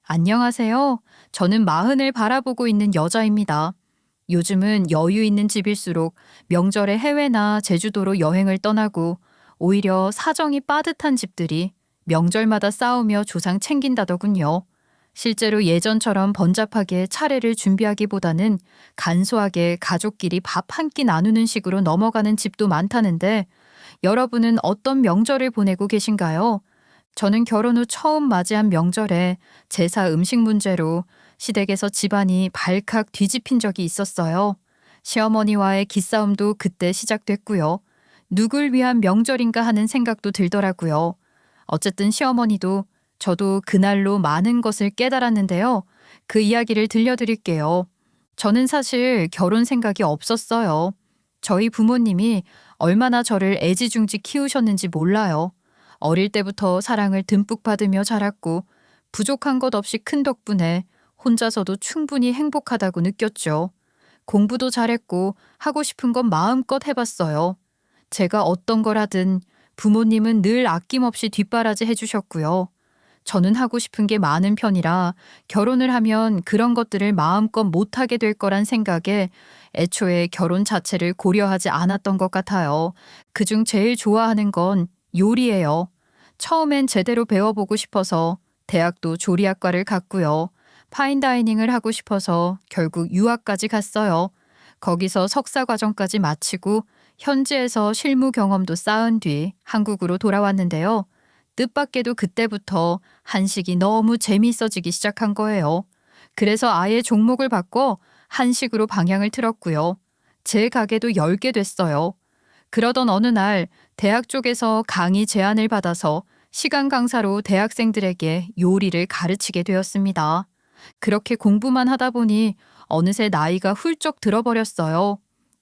안녕하세요. 저는 마흔을 바라보고 있는 여자입니다. 요즘은 여유 있는 집일수록 명절에 해외나 제주도로 여행을 떠나고 오히려 사정이 빠듯한 집들이 명절마다 싸우며 조상 챙긴다더군요. 실제로 예전처럼 번잡하게 차례를 준비하기보다는 간소하게 가족끼리 밥 한 끼 나누는 식으로 넘어가는 집도 많다는데 여러분은 어떤 명절을 보내고 계신가요? 저는 결혼 후 처음 맞이한 명절에 제사 음식 문제로 시댁에서 집안이 발칵 뒤집힌 적이 있었어요. 시어머니와의 기싸움도 그때 시작됐고요. 누굴 위한 명절인가 하는 생각도 들더라고요. 어쨌든 시어머니도 저도 그날로 많은 것을 깨달았는데요. 그 이야기를 들려드릴게요. 저는 사실 결혼 생각이 없었어요. 저희 부모님이 얼마나 저를 애지중지 키우셨는지 몰라요. 어릴 때부터 사랑을 듬뿍 받으며 자랐고 부족한 것 없이 큰 덕분에 혼자서도 충분히 행복하다고 느꼈죠. 공부도 잘했고 하고 싶은 건 마음껏 해봤어요. 제가 어떤 걸 하든 부모님은 늘 아낌없이 뒷바라지 해주셨고요. 저는 하고 싶은 게 많은 편이라 결혼을 하면 그런 것들을 마음껏 못하게 될 거란 생각에 애초에 결혼 자체를 고려하지 않았던 것 같아요. 그중 제일 좋아하는 건 요리예요. 처음엔 제대로 배워보고 싶어서 대학도 조리학과를 갔고요. 파인다이닝을 하고 싶어서 결국 유학까지 갔어요. 거기서 석사 과정까지 마치고 현지에서 실무 경험도 쌓은 뒤 한국으로 돌아왔는데요. 뜻밖에도 그때부터 한식이 너무 재미있어지기 시작한 거예요. 그래서 아예 종목을 바꿔 한식으로 방향을 틀었고요. 제 가게도 열게 됐어요. 그러던 어느 날 대학 쪽에서 강의 제안을 받아서 시간 강사로 대학생들에게 요리를 가르치게 되었습니다. 그렇게 공부만 하다 보니 어느새 나이가 훌쩍 들어버렸어요.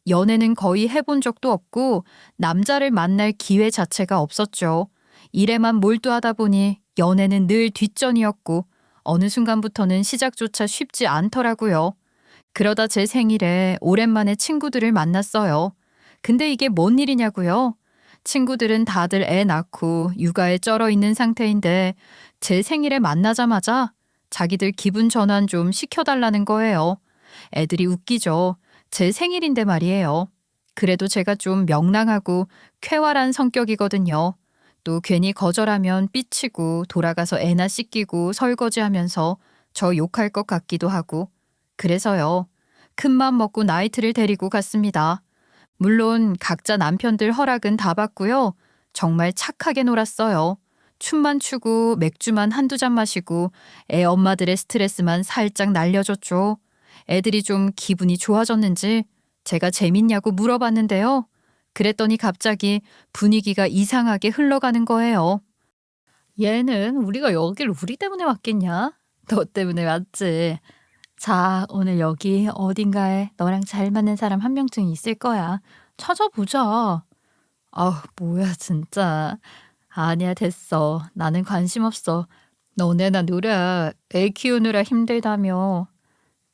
연애는 거의 해본 적도 없고 남자를 만날 기회 자체가 없었죠. 일에만 몰두하다 보니 연애는 늘 뒷전이었고 어느 순간부터는 시작조차 쉽지 않더라고요. 그러다 제 생일에 오랜만에 친구들을 만났어요. 근데 이게 뭔 일이냐고요? 친구들은 다들 애 낳고 육아에 쩔어 있는 상태인데 제 생일에 만나자마자 자기들 기분 전환 좀 시켜달라는 거예요. 애들이 웃기죠. 제 생일인데 말이에요. 그래도 제가 좀 명랑하고 쾌활한 성격이거든요. 또 괜히 거절하면 삐치고 돌아가서 애나 씻기고 설거지하면서 저 욕할 것 같기도 하고. 그래서요. 큰맘 먹고 나이트를 데리고 갔습니다. 물론 각자 남편들 허락은 다 받고요. 정말 착하게 놀았어요. 춤만 추고 맥주만 한두 잔 마시고 애 엄마들의 스트레스만 살짝 날려줬죠. 애들이 좀 기분이 좋아졌는지 제가 재밌냐고 물어봤는데요. 그랬더니 갑자기 분위기가 이상하게 흘러가는 거예요. 얘는 우리가 여길 우리 때문에 왔겠냐? 너 때문에 왔지. 자, 오늘 여기 어딘가에 너랑 잘 맞는 사람 한 명쯤 있을 거야. 찾아보자. 아우, 뭐야, 진짜. 아니야, 됐어. 나는 관심 없어. 너네나 놀아. 애 키우느라 힘들다며.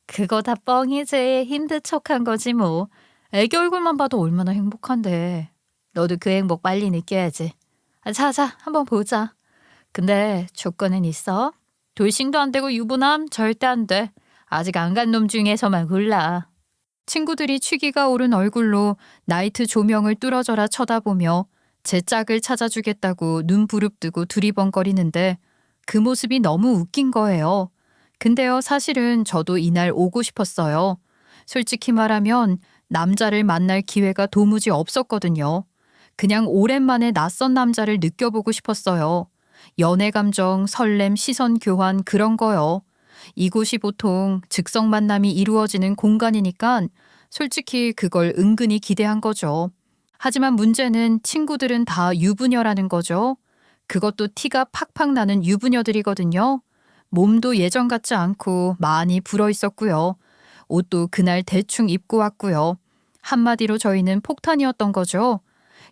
그거 다 뻥이지. 힘든 척한 거지 뭐. 애기 얼굴만 봐도 얼마나 행복한데. 너도 그 행복 빨리 느껴야지. 자자, 한번 보자. 근데 조건은 있어. 돌싱도 안 되고 유부남 절대 안 돼. 아직 안 간 놈 중에서만 골라. 친구들이 취기가 오른 얼굴로 나이트 조명을 뚫어져라 쳐다보며 제 짝을 찾아주겠다고 눈 부릅뜨고 두리번거리는데 그 모습이 너무 웃긴 거예요. 근데요, 사실은 저도 이날 오고 싶었어요. 솔직히 말하면 남자를 만날 기회가 도무지 없었거든요. 그냥 오랜만에 낯선 남자를 느껴보고 싶었어요. 연애 감정, 설렘, 시선 교환 그런 거요. 이곳이 보통 즉석 만남이 이루어지는 공간이니까 솔직히 그걸 은근히 기대한 거죠. 하지만 문제는 친구들은 다 유부녀라는 거죠. 그것도 티가 팍팍 나는 유부녀들이거든요. 몸도 예전 같지 않고 많이 불어 있었고요. 옷도 그날 대충 입고 왔고요. 한마디로 저희는 폭탄이었던 거죠.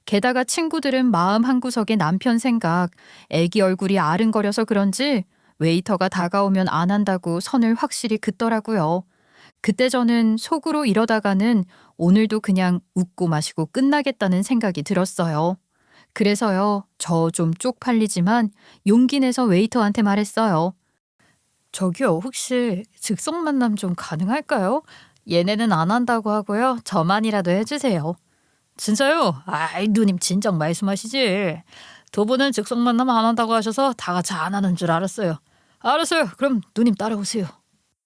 게다가 친구들은 마음 한구석에 남편 생각, 애기 얼굴이 아른거려서 그런지 웨이터가 다가오면 안 한다고 선을 확실히 긋더라고요. 그때 저는 속으로 이러다가는 오늘도 그냥 웃고 마시고 끝나겠다는 생각이 들었어요. 그래서요, 저 좀 쪽팔리지만 용기 내서 웨이터한테 말했어요. 저기요, 혹시 즉석 만남 좀 가능할까요? 얘네는 안 한다고 하고요. 저만이라도 해주세요. 진짜요? 아이, 누님 진작 말씀하시지. 두 분은 즉석 만남 안 한다고 하셔서 다 같이 안 하는 줄 알았어요. 알았어요. 그럼 누님 따라오세요.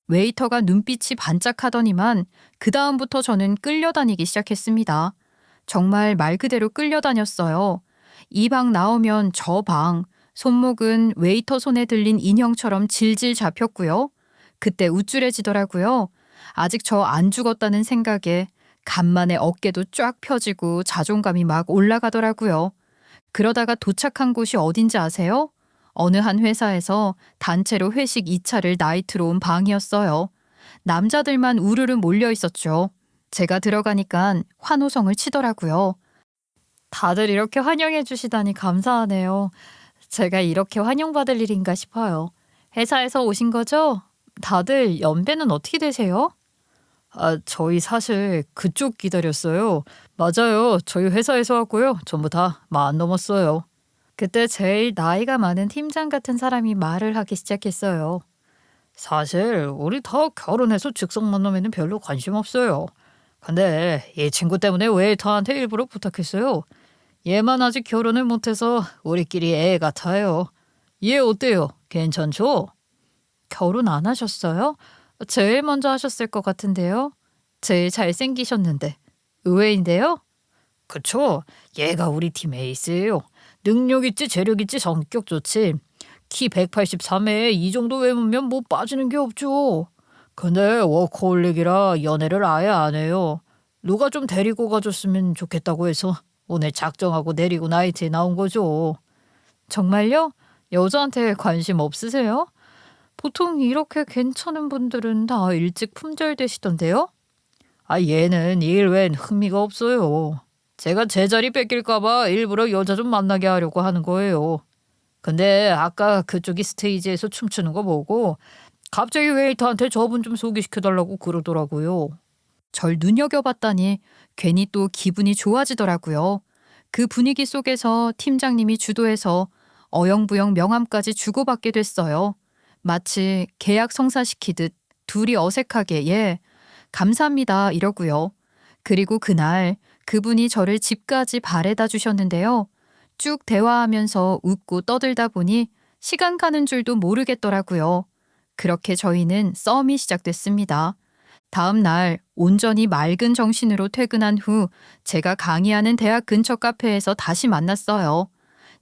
웨이터가 눈빛이 반짝하더니만 그 다음부터 저는 끌려다니기 시작했습니다. 정말 말 그대로 끌려다녔어요. 이 방 나오면 저 방, 손목은 웨이터 손에 들린 인형처럼 질질 잡혔고요. 그때 우쭐해지더라고요. 아직 저 안 죽었다는 생각에 간만에 어깨도 쫙 펴지고 자존감이 막 올라가더라고요. 그러다가 도착한 곳이 어딘지 아세요? 어느 한 회사에서 단체로 회식 2차를 나이트로 온 방이었어요. 남자들만 우르르 몰려 있었죠. 제가 들어가니까 환호성을 치더라고요. 다들 이렇게 환영해 주시다니 감사하네요. 제가 이렇게 환영받을 일인가 싶어요. 회사에서 오신 거죠? 다들 연배는 어떻게 되세요? 저희 사실 그쪽 기다렸어요. 맞아요. 저희 회사에서 왔고요. 전부 다 만 넘었어요. 그때 제일 나이가 많은 팀장 같은 사람이 말을 하기 시작했어요. 사실 우리 다 결혼해서 즉석 만나면 별로 관심 없어요. 근데 이 친구 때문에 웨이터한테 일부러 부탁했어요. 얘만 아직 결혼을 못해서 우리끼리 애 같아요. 얘 어때요? 괜찮죠? 결혼 안 하셨어요? 제일 먼저 하셨을 것 같은데요. 제일 잘생기셨는데. 의외인데요? 그쵸. 얘가 우리 팀 에이스예요. 능력 있지, 재력 있지, 성격 좋지. 키 183에 이 정도 외모면 뭐 빠지는 게 없죠. 근데 워커홀릭이라 연애를 아예 안 해요. 누가 좀 데리고 가줬으면 좋겠다고 해서 오늘 작정하고 내리고 나이트에 나온 거죠. 정말요? 여자한테 관심 없으세요? 보통 이렇게 괜찮은 분들은 다 일찍 품절되시던데요? 얘는 일 외엔 흥미가 없어요. 제가 제 자리 뺏길까 봐 일부러 여자 좀 만나게 하려고 하는 거예요. 근데 아까 그쪽이 스테이지에서 춤추는 거 보고 갑자기 웨이터한테 저분 좀 소개시켜달라고 그러더라고요. 절 눈여겨봤다니 괜히 또 기분이 좋아지더라고요. 그 분위기 속에서 팀장님이 주도해서 어영부영 명함까지 주고받게 됐어요. 마치 계약 성사시키듯 둘이 어색하게 예, 감사합니다 이러고요. 그리고 그날 그분이 저를 집까지 바래다 주셨는데요. 쭉 대화하면서 웃고 떠들다 보니 시간 가는 줄도 모르겠더라고요. 그렇게 저희는 썸이 시작됐습니다. 다음 날 온전히 맑은 정신으로 퇴근한 후 제가 강의하는 대학 근처 카페에서 다시 만났어요.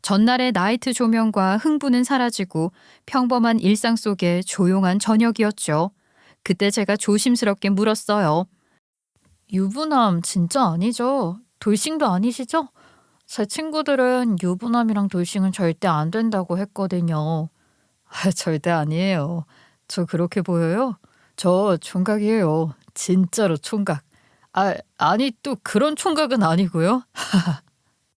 전날의 나이트 조명과 흥분은 사라지고 평범한 일상 속의 조용한 저녁이었죠. 그때 제가 조심스럽게 물었어요. 유부남 진짜 아니죠? 돌싱도 아니시죠? 제 친구들은 유부남이랑 돌싱은 절대 안 된다고 했거든요. 절대 아니에요. 저 그렇게 보여요? 저 총각이에요. 진짜로 총각. 아니 또 그런 총각은 아니고요.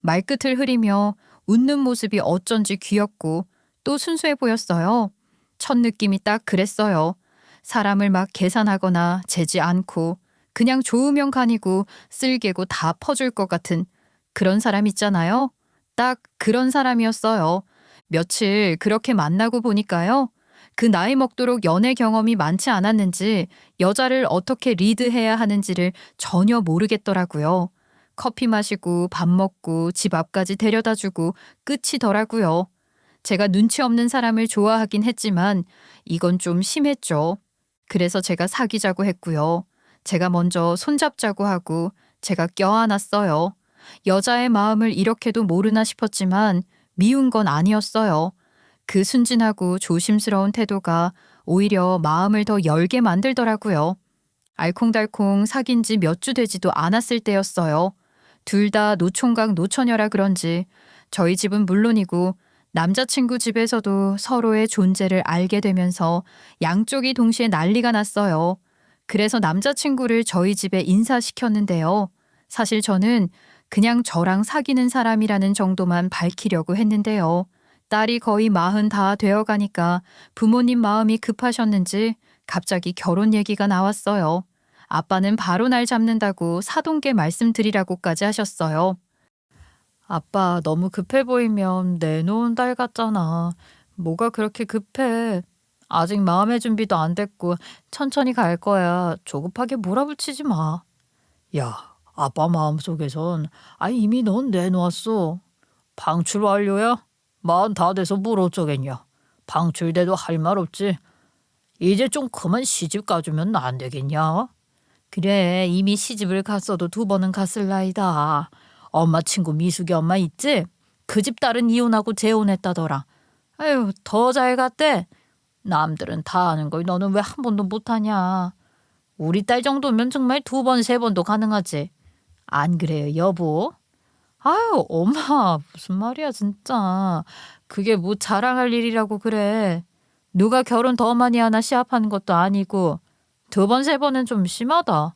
말끝을 흐리며 웃는 모습이 어쩐지 귀엽고 또 순수해 보였어요. 첫 느낌이 딱 그랬어요. 사람을 막 계산하거나 재지 않고 그냥 좋으면 간이고 쓸개고 다 퍼줄 것 같은 그런 사람 있잖아요. 딱 그런 사람이었어요. 며칠 그렇게 만나고 보니까요. 그 나이 먹도록 연애 경험이 많지 않았는지 여자를 어떻게 리드해야 하는지를 전혀 모르겠더라고요. 커피 마시고 밥 먹고 집 앞까지 데려다 주고 끝이더라고요. 제가 눈치 없는 사람을 좋아하긴 했지만 이건 좀 심했죠. 그래서 제가 사귀자고 했고요. 제가 먼저 손잡자고 하고 제가 껴안았어요. 여자의 마음을 이렇게도 모르나 싶었지만 미운 건 아니었어요. 그 순진하고 조심스러운 태도가 오히려 마음을 더 열게 만들더라고요. 알콩달콩 사귄 지 몇 주 되지도 않았을 때였어요. 둘 다 노총각 노처녀라 그런지 저희 집은 물론이고 남자친구 집에서도 서로의 존재를 알게 되면서 양쪽이 동시에 난리가 났어요. 그래서 남자친구를 저희 집에 인사시켰는데요. 사실 저는 그냥 저랑 사귀는 사람이라는 정도만 밝히려고 했는데요. 딸이 거의 40 다 되어 가니까 부모님 마음이 급하셨는지 갑자기 결혼 얘기가 나왔어요. 아빠는 바로 날 잡는다고 사돈께 말씀드리라고까지 하셨어요. 아빠 너무 급해 보이면 내놓은 딸 같잖아. 뭐가 그렇게 급해? 아직 마음의 준비도 안 됐고 천천히 갈 거야. 조급하게 몰아붙이지 마. 야, 아빠 마음속에선 이미 넌 내놓았어. 방출 완료야? 마흔 다 돼서 뭘 어쩌겠냐. 방출돼도 할 말 없지. 이제 좀 그만 시집 가주면 안 되겠냐? 그래, 이미 시집을 갔어도 2번은 갔을 나이다. 엄마 친구 미숙이 엄마 있지? 그 집 딸은 이혼하고 재혼했다더라. 아유, 더 잘 갔대. 남들은 다 아는 걸 너는 왜 한 번도 못하냐. 우리 딸 정도면 정말 2번, 3번도 가능하지. 안 그래요, 여보? 아유, 엄마, 무슨 말이야, 진짜. 그게 뭐 자랑할 일이라고 그래. 누가 결혼 더 많이 하나 시합하는 것도 아니고 2번, 3번은 좀 심하다.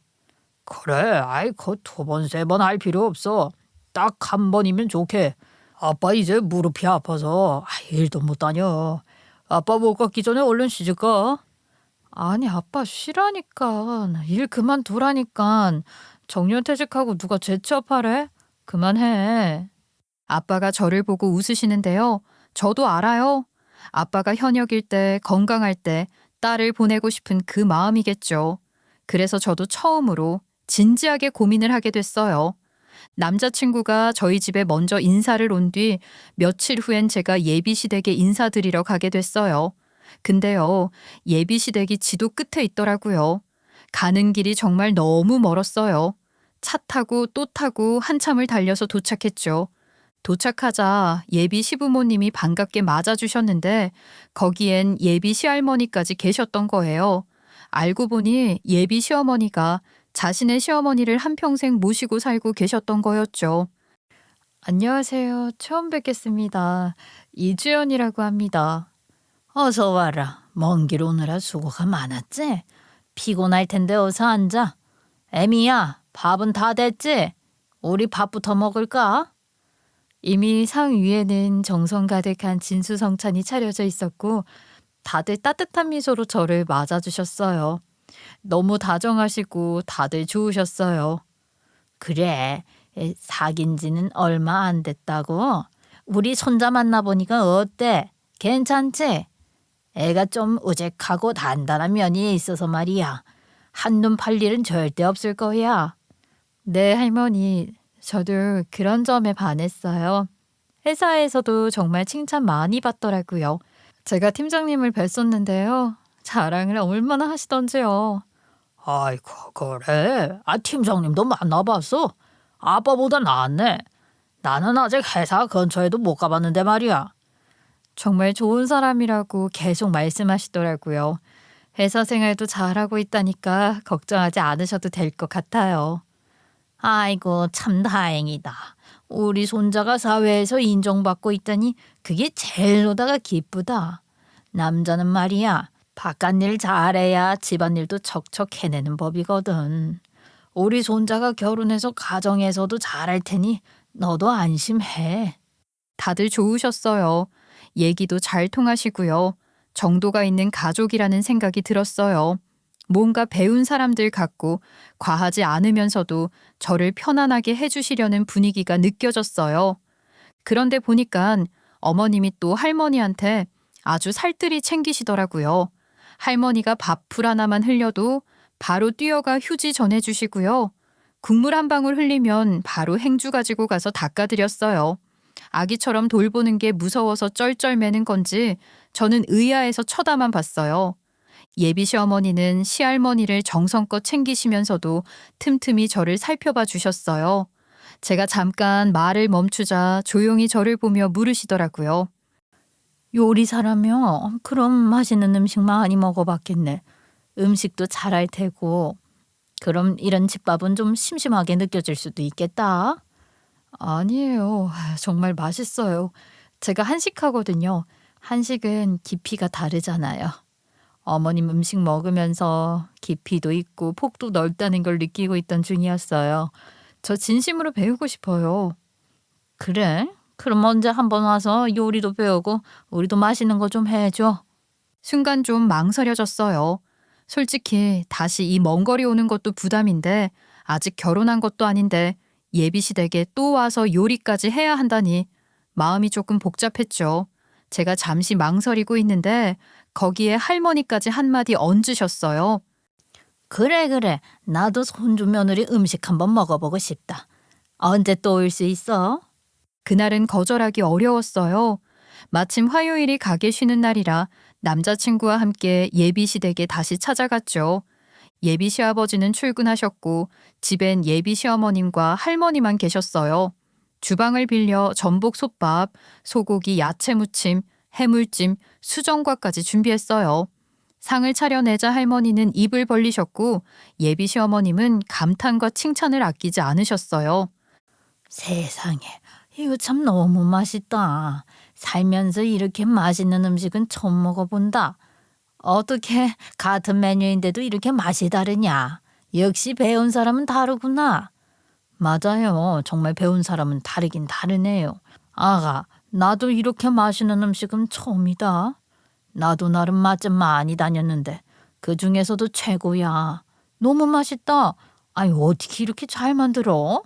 그래, 그 2번, 3번 할 필요 없어. 딱 1번이면 좋게. 아빠 이제 무릎이 아파서 일도 못 다녀. 아빠 못 갔기 전에 얼른 시집 가. 아니, 아빠 쉬라니까. 일 그만두라니까. 정년퇴직하고 누가 재취업하래? 그만해. 아빠가 저를 보고 웃으시는데요. 저도 알아요. 아빠가 현역일 때, 건강할 때 딸을 보내고 싶은 그 마음이겠죠. 그래서 저도 처음으로 진지하게 고민을 하게 됐어요. 남자친구가 저희 집에 먼저 인사를 온 뒤 며칠 후엔 제가 예비시댁에 인사드리러 가게 됐어요. 근데요, 예비시댁이 지도 끝에 있더라고요. 가는 길이 정말 너무 멀었어요. 차 타고 또 타고 한참을 달려서 도착했죠. 도착하자 예비 시부모님이 반갑게 맞아주셨는데 거기엔 예비 시할머니까지 계셨던 거예요. 알고 보니 예비 시어머니가 자신의 시어머니를 한평생 모시고 살고 계셨던 거였죠. 안녕하세요. 처음 뵙겠습니다. 이주연이라고 합니다. 어서 와라. 먼 길 오느라 수고가 많았지? 피곤할 텐데 어서 앉아. 애미야, 밥은 다 됐지? 우리 밥부터 먹을까? 이미 상 위에는 정성 가득한 진수성찬이 차려져 있었고 다들 따뜻한 미소로 저를 맞아주셨어요. 너무 다정하시고 다들 좋으셨어요. 그래, 사귄 지는 얼마 안 됐다고? 우리 손자 만나보니까 어때? 괜찮지? 애가 좀 우직하고 단단한 면이 있어서 말이야. 한눈 팔 일은 절대 없을 거야. 네, 할머니. 저도 그런 점에 반했어요. 회사에서도 정말 칭찬 많이 받더라고요. 제가 팀장님을 뵀었는데요. 자랑을 얼마나 하시던지요. 아이고, 그래? 팀장님도 만나봤어? 아빠보다 낫네. 나는 아직 회사 근처에도 못 가봤는데 말이야. 정말 좋은 사람이라고 계속 말씀하시더라고요. 회사 생활도 잘하고 있다니까 걱정하지 않으셔도 될 것 같아요. 아이고, 참 다행이다. 우리 손자가 사회에서 인정받고 있다니 그게 제일로다가 기쁘다. 남자는 말이야, 바깥일 잘해야 집안일도 척척 해내는 법이거든. 우리 손자가 결혼해서 가정에서도 잘할 테니 너도 안심해. 다들 좋으셨어요. 얘기도 잘 통하시고요. 정도가 있는 가족이라는 생각이 들었어요. 뭔가 배운 사람들 같고 과하지 않으면서도 저를 편안하게 해주시려는 분위기가 느껴졌어요. 그런데 보니까 어머님이 또 할머니한테 아주 살뜰히 챙기시더라고요. 할머니가 밥풀 하나만 흘려도 바로 뛰어가 휴지 전해주시고요. 국물 한 방울 흘리면 바로 행주 가지고 가서 닦아드렸어요. 아기처럼 돌보는 게 무서워서 쩔쩔매는 건지 저는 의아해서 쳐다만 봤어요. 예비 시어머니는 시할머니를 정성껏 챙기시면서도 틈틈이 저를 살펴봐 주셨어요. 제가 잠깐 말을 멈추자 조용히 저를 보며 물으시더라고요. 요리사라며 그럼 맛있는 음식 많이 먹어봤겠네. 음식도 잘할 테고. 그럼 이런 집밥은 좀 심심하게 느껴질 수도 있겠다. 아니에요. 정말 맛있어요. 제가 한식하거든요. 한식은 깊이가 다르잖아요. 어머님 음식 먹으면서 깊이도 있고 폭도 넓다는 걸 느끼고 있던 중이었어요. 저 진심으로 배우고 싶어요. 그래? 그럼 언제 한번 와서 요리도 배우고 우리도 맛있는 거 좀 해줘. 순간 좀 망설여졌어요. 솔직히 다시 이 먼 거리 오는 것도 부담인데 아직 결혼한 것도 아닌데 예비시댁에 또 와서 요리까지 해야 한다니 마음이 조금 복잡했죠. 제가 잠시 망설이고 있는데 거기에 할머니까지 한마디 얹으셨어요. 그래, 그래. 나도 손주 며느리 음식 한번 먹어보고 싶다. 언제 또 올 수 있어? 그날은 거절하기 어려웠어요. 마침 화요일이 가게 쉬는 날이라 남자친구와 함께 예비 시댁에 다시 찾아갔죠. 예비 시아버지는 출근하셨고 집엔 예비 시어머님과 할머니만 계셨어요. 주방을 빌려 전복 솥밥, 소고기 야채 무침, 해물찜, 수정과까지 준비했어요. 상을 차려내자 할머니는 입을 벌리셨고 예비 시어머님은 감탄과 칭찬을 아끼지 않으셨어요. 세상에, 이거 참 너무 맛있다. 살면서 이렇게 맛있는 음식은 처음 먹어본다. 어떻게 같은 메뉴인데도 이렇게 맛이 다르냐? 역시 배운 사람은 다르구나. 맞아요. 정말 배운 사람은 다르긴 다르네요. 아가, 나도 이렇게 맛있는 음식은 처음이다. 나도 나름 맛집 많이 다녔는데 그 중에서도 최고야. 너무 맛있다. 아니, 어떻게 이렇게 잘 만들어?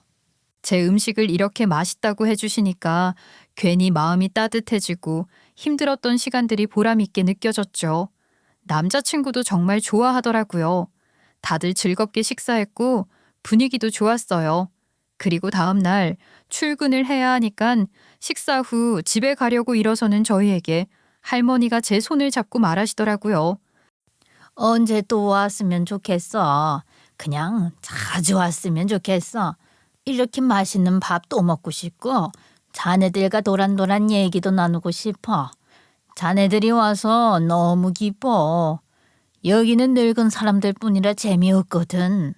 제 음식을 이렇게 맛있다고 해주시니까 괜히 마음이 따뜻해지고 힘들었던 시간들이 보람있게 느껴졌죠. 남자친구도 정말 좋아하더라고요. 다들 즐겁게 식사했고 분위기도 좋았어요. 그리고 다음 날 출근을 해야 하니까 식사 후 집에 가려고 일어서는 저희에게 할머니가 제 손을 잡고 말하시더라고요. 언제 또 왔으면 좋겠어. 그냥 자주 왔으면 좋겠어. 이렇게 맛있는 밥 또 먹고 싶고 자네들과 도란도란 얘기도 나누고 싶어. 자네들이 와서 너무 기뻐. 여기는 늙은 사람들 뿐이라 재미없거든.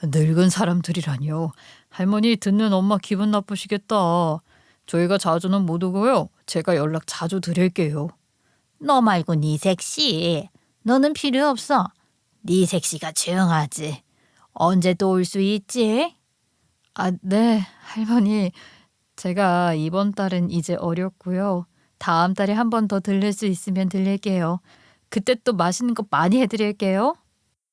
늙은 사람들이라뇨. 할머니 듣는 엄마 기분 나쁘시겠다. 저희가 자주는 못 오고요. 제가 연락 자주 드릴게요. 너 말고 네 색시. 너는 필요 없어. 네 색시가 조용하지. 언제 또 올 수 있지? 아, 네, 할머니. 제가 이번 달은 이제 어렵고요. 다음 달에 한 번 더 들릴 수 있으면 들릴게요. 그때 또 맛있는 거 많이 해드릴게요.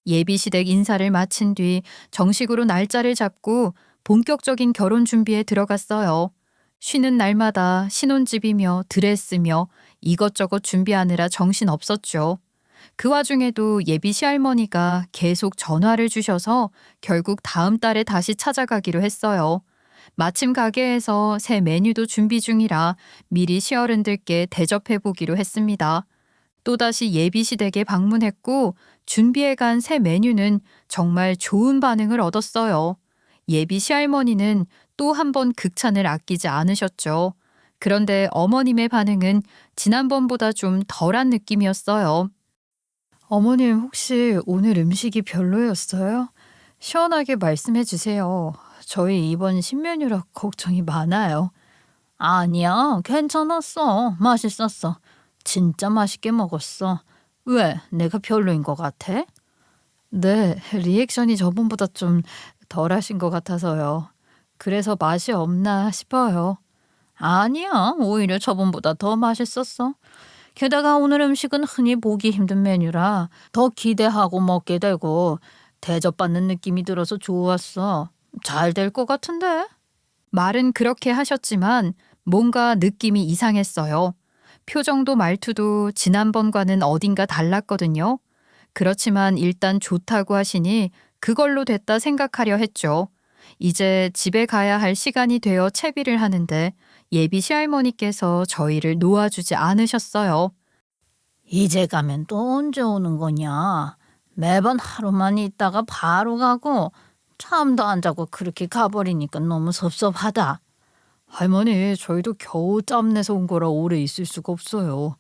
예비시댁 인사를 마친 뒤 정식으로 날짜를 잡고 본격적인 결혼 준비에 들어갔어요. 쉬는 날마다 신혼집이며 드레스며 이것저것 준비하느라 정신 없었죠. 그 와중에도 예비 시할머니가 계속 전화를 주셔서 결국 다음 달에 다시 찾아가기로 했어요. 마침 가게에서 새 메뉴도 준비 중이라 미리 시어른들께 대접해 보기로 했습니다. 또다시 예비 시댁에 방문했고 준비해 간 새 메뉴는 정말 좋은 반응을 얻었어요. 예비 시할머니는 또 한 번 극찬을 아끼지 않으셨죠. 그런데 어머님의 반응은 지난번보다 좀 덜한 느낌이었어요. 어머님 혹시 오늘 음식이 별로였어요? 시원하게 말씀해 주세요. 저희 이번 신메뉴라 걱정이 많아요. 아니야, 괜찮았어. 맛있었어. 진짜 맛있게 먹었어. 왜? 내가 별로인 것 같아? 네, 리액션이 저번보다 좀 덜하신 것 같아서요. 그래서 맛이 없나 싶어요. 아니야, 오히려 저번보다 더 맛있었어. 게다가 오늘 음식은 흔히 보기 힘든 메뉴라 더 기대하고 먹게 되고 대접받는 느낌이 들어서 좋았어. 잘 될 것 같은데? 말은 그렇게 하셨지만 뭔가 느낌이 이상했어요. 표정도 말투도 지난번과는 어딘가 달랐거든요. 그렇지만 일단 좋다고 하시니 그걸로 됐다 생각하려 했죠. 이제 집에 가야 할 시간이 되어 채비를 하는데 예비 시할머니께서 저희를 놓아주지 않으셨어요. 이제 가면 또 언제 오는 거냐? 매번 하루만 있다가 바로 가고 잠도 안 자고 그렇게 가버리니까 너무 섭섭하다. 할머니, 저희도 겨우 짬내서 온 거라 오래 있을 수가 없어요.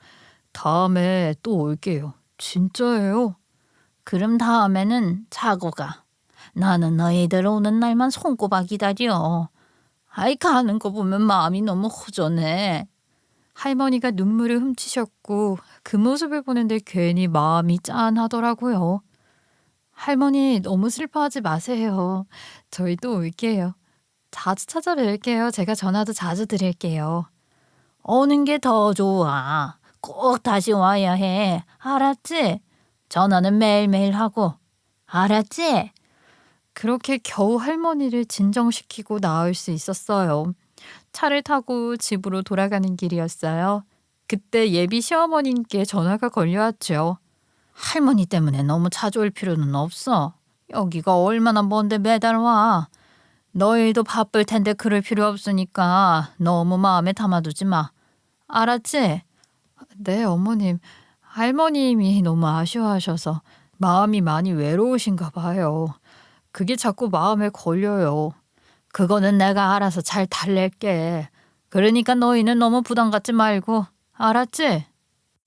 다음에 또 올게요. 진짜예요. 그럼 다음에는 자고 가. 나는 너희들 오는 날만 손꼽아 기다려. 아이 가는 거 보면 마음이 너무 허전해. 할머니가 눈물을 훔치셨고 그 모습을 보는데 괜히 마음이 짠하더라고요. 할머니 너무 슬퍼하지 마세요. 저희 또 올게요. 자주 찾아뵐게요. 제가 전화도 자주 드릴게요. 오는 게 더 좋아. 꼭 다시 와야 해. 알았지? 전화는 매일매일 하고. 알았지? 그렇게 겨우 할머니를 진정시키고 나을 수 있었어요. 차를 타고 집으로 돌아가는 길이었어요. 그때 예비 시어머님께 전화가 걸려왔죠. 할머니 때문에 너무 자주 올 필요는 없어. 여기가 얼마나 먼데 매달 와. 너희도 바쁠 텐데 그럴 필요 없으니까 너무 마음에 담아두지 마. 알았지? 네, 어머님. 할머님이 너무 아쉬워하셔서 마음이 많이 외로우신가 봐요. 그게 자꾸 마음에 걸려요. 그거는 내가 알아서 잘 달랠게. 그러니까 너희는 너무 부담 갖지 말고. 알았지?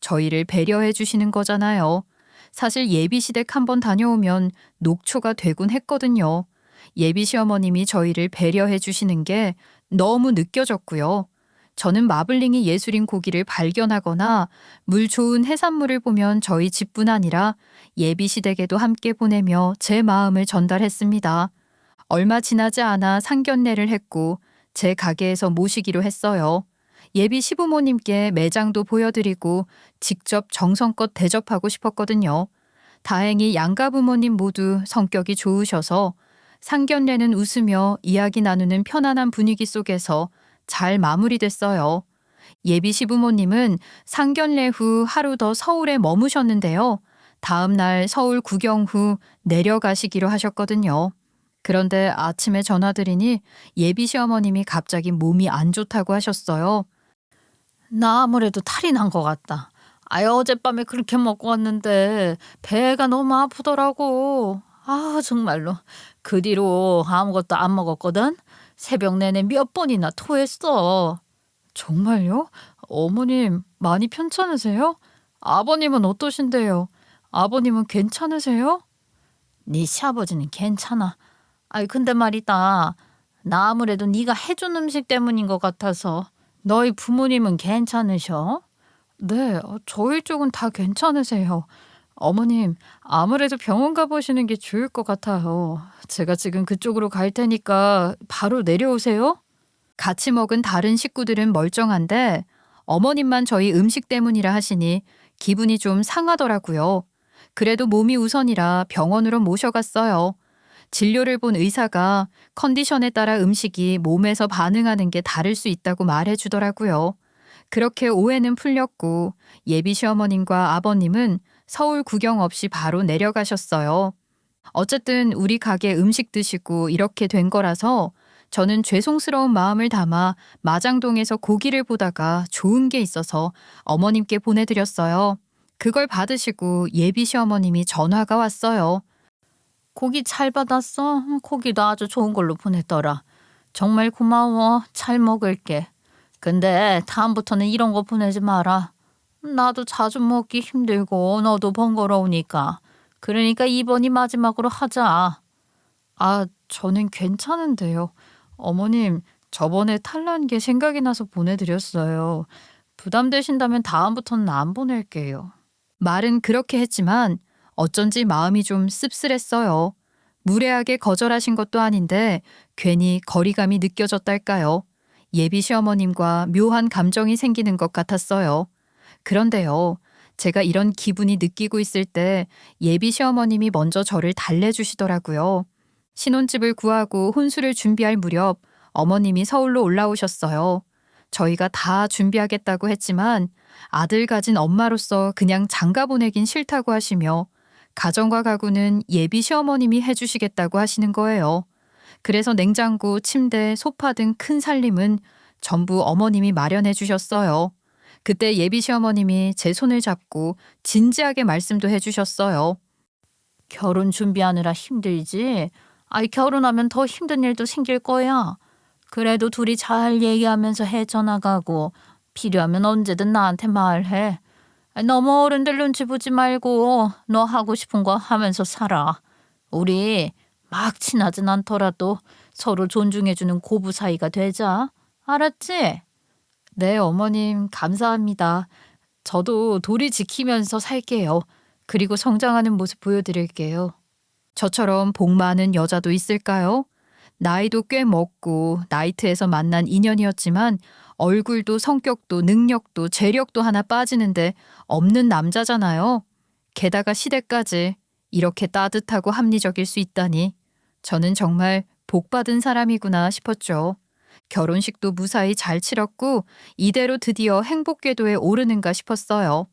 저희를 배려해 주시는 거잖아요. 사실 예비시댁 한번 다녀오면 녹초가 되곤 했거든요. 예비 시어머님이 저희를 배려해 주시는 게 너무 느껴졌고요. 저는 마블링이 예술인 고기를 발견하거나 물 좋은 해산물을 보면 저희 집뿐 아니라 예비시댁에도 함께 보내며 제 마음을 전달했습니다. 얼마 지나지 않아 상견례를 했고 제 가게에서 모시기로 했어요. 예비 시부모님께 매장도 보여드리고 직접 정성껏 대접하고 싶었거든요. 다행히 양가 부모님 모두 성격이 좋으셔서 상견례는 웃으며 이야기 나누는 편안한 분위기 속에서 잘 마무리됐어요. 예비 시부모님은 상견례 후 하루 더 서울에 머무셨는데요. 다음 날 서울 구경 후 내려가시기로 하셨거든요. 그런데 아침에 전화드리니 예비 시어머님이 갑자기 몸이 안 좋다고 하셨어요. 나 아무래도 탈이 난 것 같다. 어젯밤에 그렇게 먹고 왔는데 배가 너무 아프더라고. 정말로. 그 뒤로 아무것도 안 먹었거든. 새벽 내내 몇 번이나 토했어. 정말요? 어머님 많이 편찮으세요? 아버님은 어떠신데요? 아버님은 괜찮으세요? 네 시아버지는 괜찮아. 근데 말이다. 나 아무래도 네가 해준 음식 때문인 것 같아서. 너희 부모님은 괜찮으셔? 네, 저희 쪽은 다 괜찮으세요. 어머님, 아무래도 병원 가보시는 게 좋을 것 같아요. 제가 지금 그쪽으로 갈 테니까 바로 내려오세요. 같이 먹은 다른 식구들은 멀쩡한데 어머님만 저희 음식 때문이라 하시니 기분이 좀 상하더라고요. 그래도 몸이 우선이라 병원으로 모셔갔어요. 진료를 본 의사가 컨디션에 따라 음식이 몸에서 반응하는 게 다를 수 있다고 말해주더라고요. 그렇게 오해는 풀렸고 예비 시어머님과 아버님은 서울 구경 없이 바로 내려가셨어요. 어쨌든 우리 가게 음식 드시고 이렇게 된 거라서 저는 죄송스러운 마음을 담아 마장동에서 고기를 보다가 좋은 게 있어서 어머님께 보내드렸어요. 그걸 받으시고 예비 시어머님이 전화가 왔어요. 고기 잘 받았어? 고기도 아주 좋은 걸로 보냈더라. 정말 고마워. 잘 먹을게. 근데 다음부터는 이런 거 보내지 마라. 나도 자주 먹기 힘들고 너도 번거로우니까. 그러니까 이번이 마지막으로 하자. 저는 괜찮은데요. 어머님, 저번에 탈난 게 생각이 나서 보내드렸어요. 부담되신다면 다음부터는 안 보낼게요. 말은 그렇게 했지만 어쩐지 마음이 좀 씁쓸했어요. 무례하게 거절하신 것도 아닌데 괜히 거리감이 느껴졌달까요? 예비 시어머님과 묘한 감정이 생기는 것 같았어요. 그런데요, 제가 이런 기분이 느끼고 있을 때 예비 시어머님이 먼저 저를 달래주시더라고요. 신혼집을 구하고 혼수를 준비할 무렵 어머님이 서울로 올라오셨어요. 저희가 다 준비하겠다고 했지만 아들 가진 엄마로서 그냥 장가 보내긴 싫다고 하시며 가정과 가구는 예비 시어머님이 해주시겠다고 하시는 거예요. 그래서 냉장고, 침대, 소파 등 큰 살림은 전부 어머님이 마련해 주셨어요. 그때 예비 시어머님이 제 손을 잡고 진지하게 말씀도 해주셨어요. 결혼 준비하느라 힘들지? 결혼하면 더 힘든 일도 생길 거야. 그래도 둘이 잘 얘기하면서 헤쳐나가고 필요하면 언제든 나한테 말해. 너무 어른들 눈치 보지 말고 너 하고 싶은 거 하면서 살아. 우리 막 친하진 않더라도 서로 존중해주는 고부 사이가 되자. 알았지? 네, 어머님, 감사합니다. 저도 도리 지키면서 살게요. 그리고 성장하는 모습 보여드릴게요. 저처럼 복 많은 여자도 있을까요? 나이도 꽤 먹고 나이트에서 만난 인연이었지만 얼굴도 성격도 능력도 재력도 하나 빠지는데 없는 남자잖아요. 게다가 시댁까지 이렇게 따뜻하고 합리적일 수 있다니 저는 정말 복 받은 사람이구나 싶었죠. 결혼식도 무사히 잘 치렀고 이대로 드디어 행복궤도에 오르는가 싶었어요.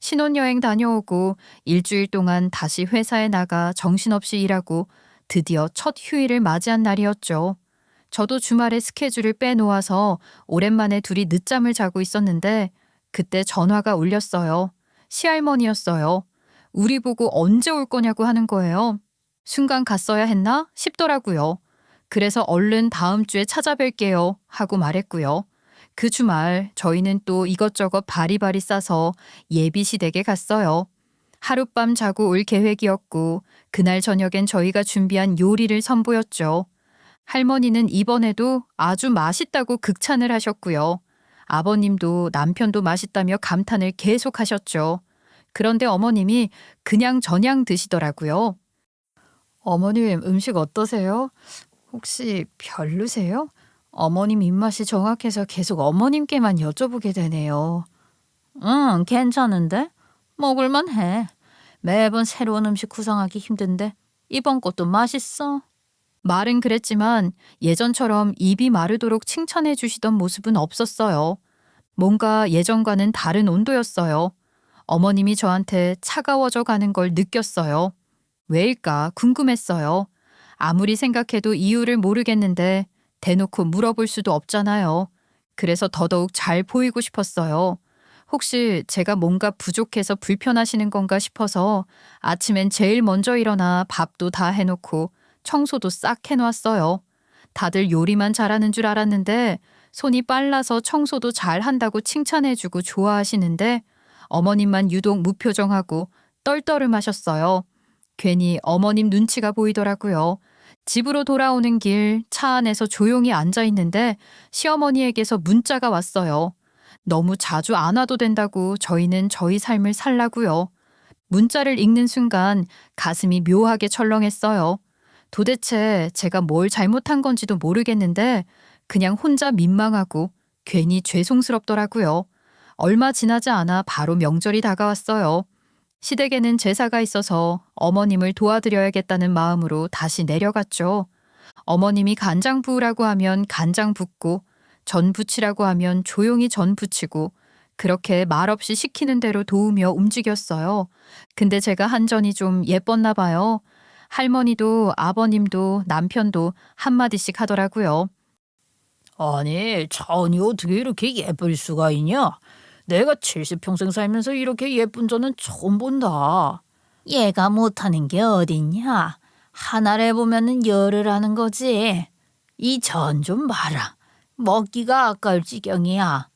신혼여행 다녀오고 일주일 동안 다시 회사에 나가 정신없이 일하고 드디어 첫 휴일을 맞이한 날이었죠. 저도 주말에 스케줄을 빼놓아서 오랜만에 둘이 늦잠을 자고 있었는데 그때 전화가 울렸어요. 시할머니였어요. 우리 보고 언제 올 거냐고 하는 거예요. 순간 갔어야 했나 싶더라고요. 그래서 얼른 다음 주에 찾아뵐게요 하고 말했고요. 그 주말 저희는 또 이것저것 바리바리 싸서 예비시댁에 갔어요. 하룻밤 자고 올 계획이었고 그날 저녁엔 저희가 준비한 요리를 선보였죠. 할머니는 이번에도 아주 맛있다고 극찬을 하셨고요. 아버님도 남편도 맛있다며 감탄을 계속하셨죠. 그런데 어머님이 그냥 저냥 드시더라고요. 어머님 음식 어떠세요? 혹시 별로세요? 어머님 입맛이 정확해서 계속 어머님께만 여쭤보게 되네요. 응, 괜찮은데? 먹을만 해. 매번 새로운 음식 구상하기 힘든데 이번 것도 맛있어. 말은 그랬지만 예전처럼 입이 마르도록 칭찬해 주시던 모습은 없었어요. 뭔가 예전과는 다른 온도였어요. 어머님이 저한테 차가워져 가는 걸 느꼈어요. 왜일까 궁금했어요. 아무리 생각해도 이유를 모르겠는데 대놓고 물어볼 수도 없잖아요. 그래서 더더욱 잘 보이고 싶었어요. 혹시 제가 뭔가 부족해서 불편하시는 건가 싶어서 아침엔 제일 먼저 일어나 밥도 다 해놓고 청소도 싹 해놓았어요. 다들 요리만 잘하는 줄 알았는데 손이 빨라서 청소도 잘 한다고 칭찬해주고 좋아하시는데 어머님만 유독 무표정하고 떨떠름하셨어요. 괜히 어머님 눈치가 보이더라고요. 집으로 돌아오는 길 차 안에서 조용히 앉아 있는데 시어머니에게서 문자가 왔어요. 너무 자주 안 와도 된다고 저희는 저희 삶을 살라고요. 문자를 읽는 순간 가슴이 묘하게 철렁했어요. 도대체 제가 뭘 잘못한 건지도 모르겠는데 그냥 혼자 민망하고 괜히 죄송스럽더라고요. 얼마 지나지 않아 바로 명절이 다가왔어요. 시댁에는 제사가 있어서 어머님을 도와드려야겠다는 마음으로 다시 내려갔죠. 어머님이 간장 부으라고 하면 간장 붓고 전 부치라고 하면 조용히 전 부치고 그렇게 말없이 시키는 대로 도우며 움직였어요. 근데 제가 한 전이 좀 예뻤나 봐요. 할머니도 아버님도 남편도 한마디씩 하더라고요. 아니, 차은이 어떻게 이렇게 예쁠 수가 있냐? 내가 70평생 살면서 이렇게 예쁜 저는 처음 본다. 얘가 못하는 게 어딨냐? 하나를 해보면은 열을 하는 거지. 이 전 좀 봐라. 먹기가 아까울 지경이야.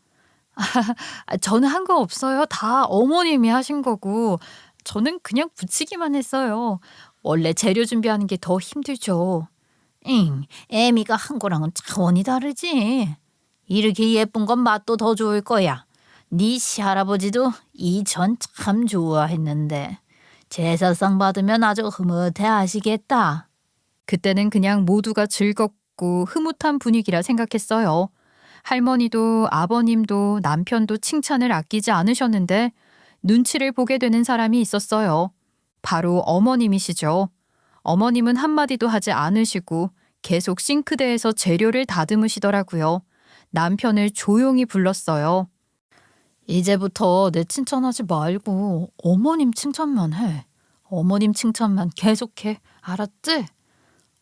저는 한 거 없어요. 다 어머님이 하신 거고 저는 그냥 부치기만 했어요. 원래 재료 준비하는 게 더 힘들죠. 애미가 한 거랑은 차원이 다르지. 이렇게 예쁜 건 맛도 더 좋을 거야. 네 시할아버지도 이 전 참 좋아했는데 제사상 받으면 아주 흐뭇해 하시겠다. 그때는 그냥 모두가 즐겁고 흐뭇한 분위기라 생각했어요. 할머니도 아버님도 남편도 칭찬을 아끼지 않으셨는데 눈치를 보게 되는 사람이 있었어요. 바로 어머님이시죠. 어머님은 한마디도 하지 않으시고 계속 싱크대에서 재료를 다듬으시더라고요. 남편을 조용히 불렀어요. 이제부터 내 칭찬하지 말고 어머님 칭찬만 해. 어머님 칭찬만 계속해. 알았지?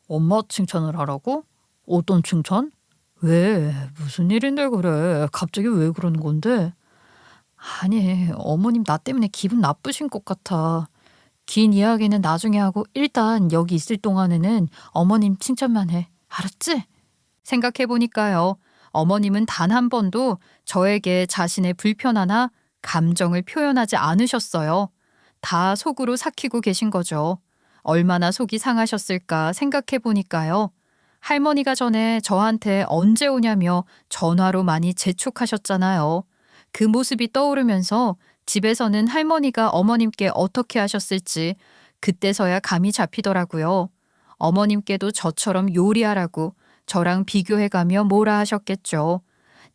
엄마 칭찬을 하라고? 어떤 칭찬? 왜? 무슨 일인데 그래? 갑자기 왜 그러는 건데? 아니, 어머님 나 때문에 기분 나쁘신 것 같아. 긴 이야기는 나중에 하고 일단 여기 있을 동안에는 어머님 칭찬만 해. 알았지? 생각해보니까요. 어머님은 단 한 번도 저에게 자신의 불편하나 감정을 표현하지 않으셨어요. 다 속으로 삭히고 계신 거죠. 얼마나 속이 상하셨을까 생각해보니까요. 할머니가 전에 저한테 언제 오냐며 전화로 많이 재촉하셨잖아요. 그 모습이 떠오르면서 집에서는 할머니가 어머님께 어떻게 하셨을지 그때서야 감이 잡히더라고요. 어머님께도 저처럼 요리하라고 저랑 비교해가며 뭐라 하셨겠죠.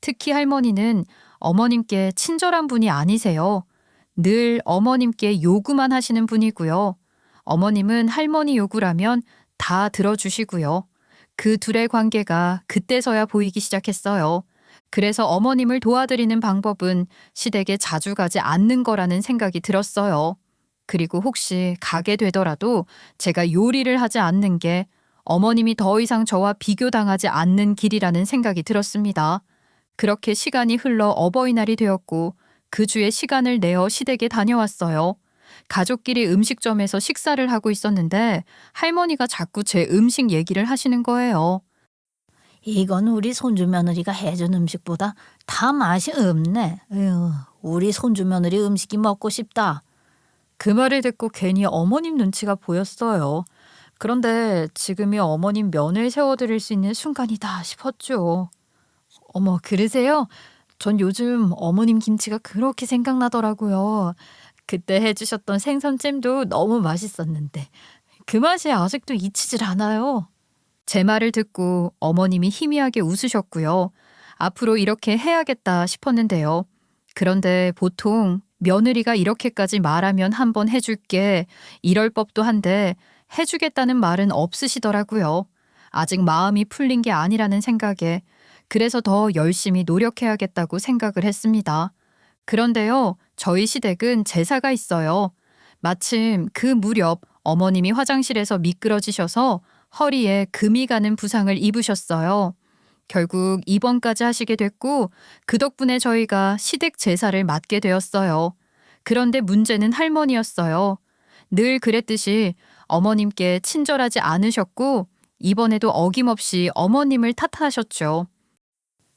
특히 할머니는 어머님께 친절한 분이 아니세요. 늘 어머님께 요구만 하시는 분이고요. 어머님은 할머니 요구라면 다 들어주시고요. 그 둘의 관계가 그때서야 보이기 시작했어요. 그래서 어머님을 도와드리는 방법은 시댁에 자주 가지 않는 거라는 생각이 들었어요. 그리고 혹시 가게 되더라도 제가 요리를 하지 않는 게 어머님이 더 이상 저와 비교당하지 않는 길이라는 생각이 들었습니다. 그렇게 시간이 흘러 어버이날이 되었고 그 주에 시간을 내어 시댁에 다녀왔어요. 가족끼리 음식점에서 식사를 하고 있었는데 할머니가 자꾸 제 음식 얘기를 하시는 거예요. 이건 우리 손주 며느리가 해준 음식보다 다 맛이 없네. 에휴, 우리 손주 며느리 음식이 먹고 싶다. 그 말을 듣고 괜히 어머님 눈치가 보였어요. 그런데 지금이 어머님 면을 세워드릴 수 있는 순간이다 싶었죠. 어머, 그러세요? 전 요즘 어머님 김치가 그렇게 생각나더라고요. 그때 해주셨던 생선찜도 너무 맛있었는데 그 맛이 아직도 잊히질 않아요. 제 말을 듣고 어머님이 희미하게 웃으셨고요. 앞으로 이렇게 해야겠다 싶었는데요. 그런데 보통 며느리가 이렇게까지 말하면 한번 해줄게 이럴 법도 한데 해주겠다는 말은 없으시더라고요. 아직 마음이 풀린 게 아니라는 생각에 그래서 더 열심히 노력해야겠다고 생각을 했습니다. 그런데요, 저희 시댁은 제사가 있어요. 마침 그 무렵 어머님이 화장실에서 미끄러지셔서 허리에 금이 가는 부상을 입으셨어요. 결국 입원까지 하시게 됐고 그 덕분에 저희가 시댁 제사를 맡게 되었어요. 그런데 문제는 할머니였어요. 늘 그랬듯이 어머님께 친절하지 않으셨고 이번에도 어김없이 어머님을 탓하셨죠.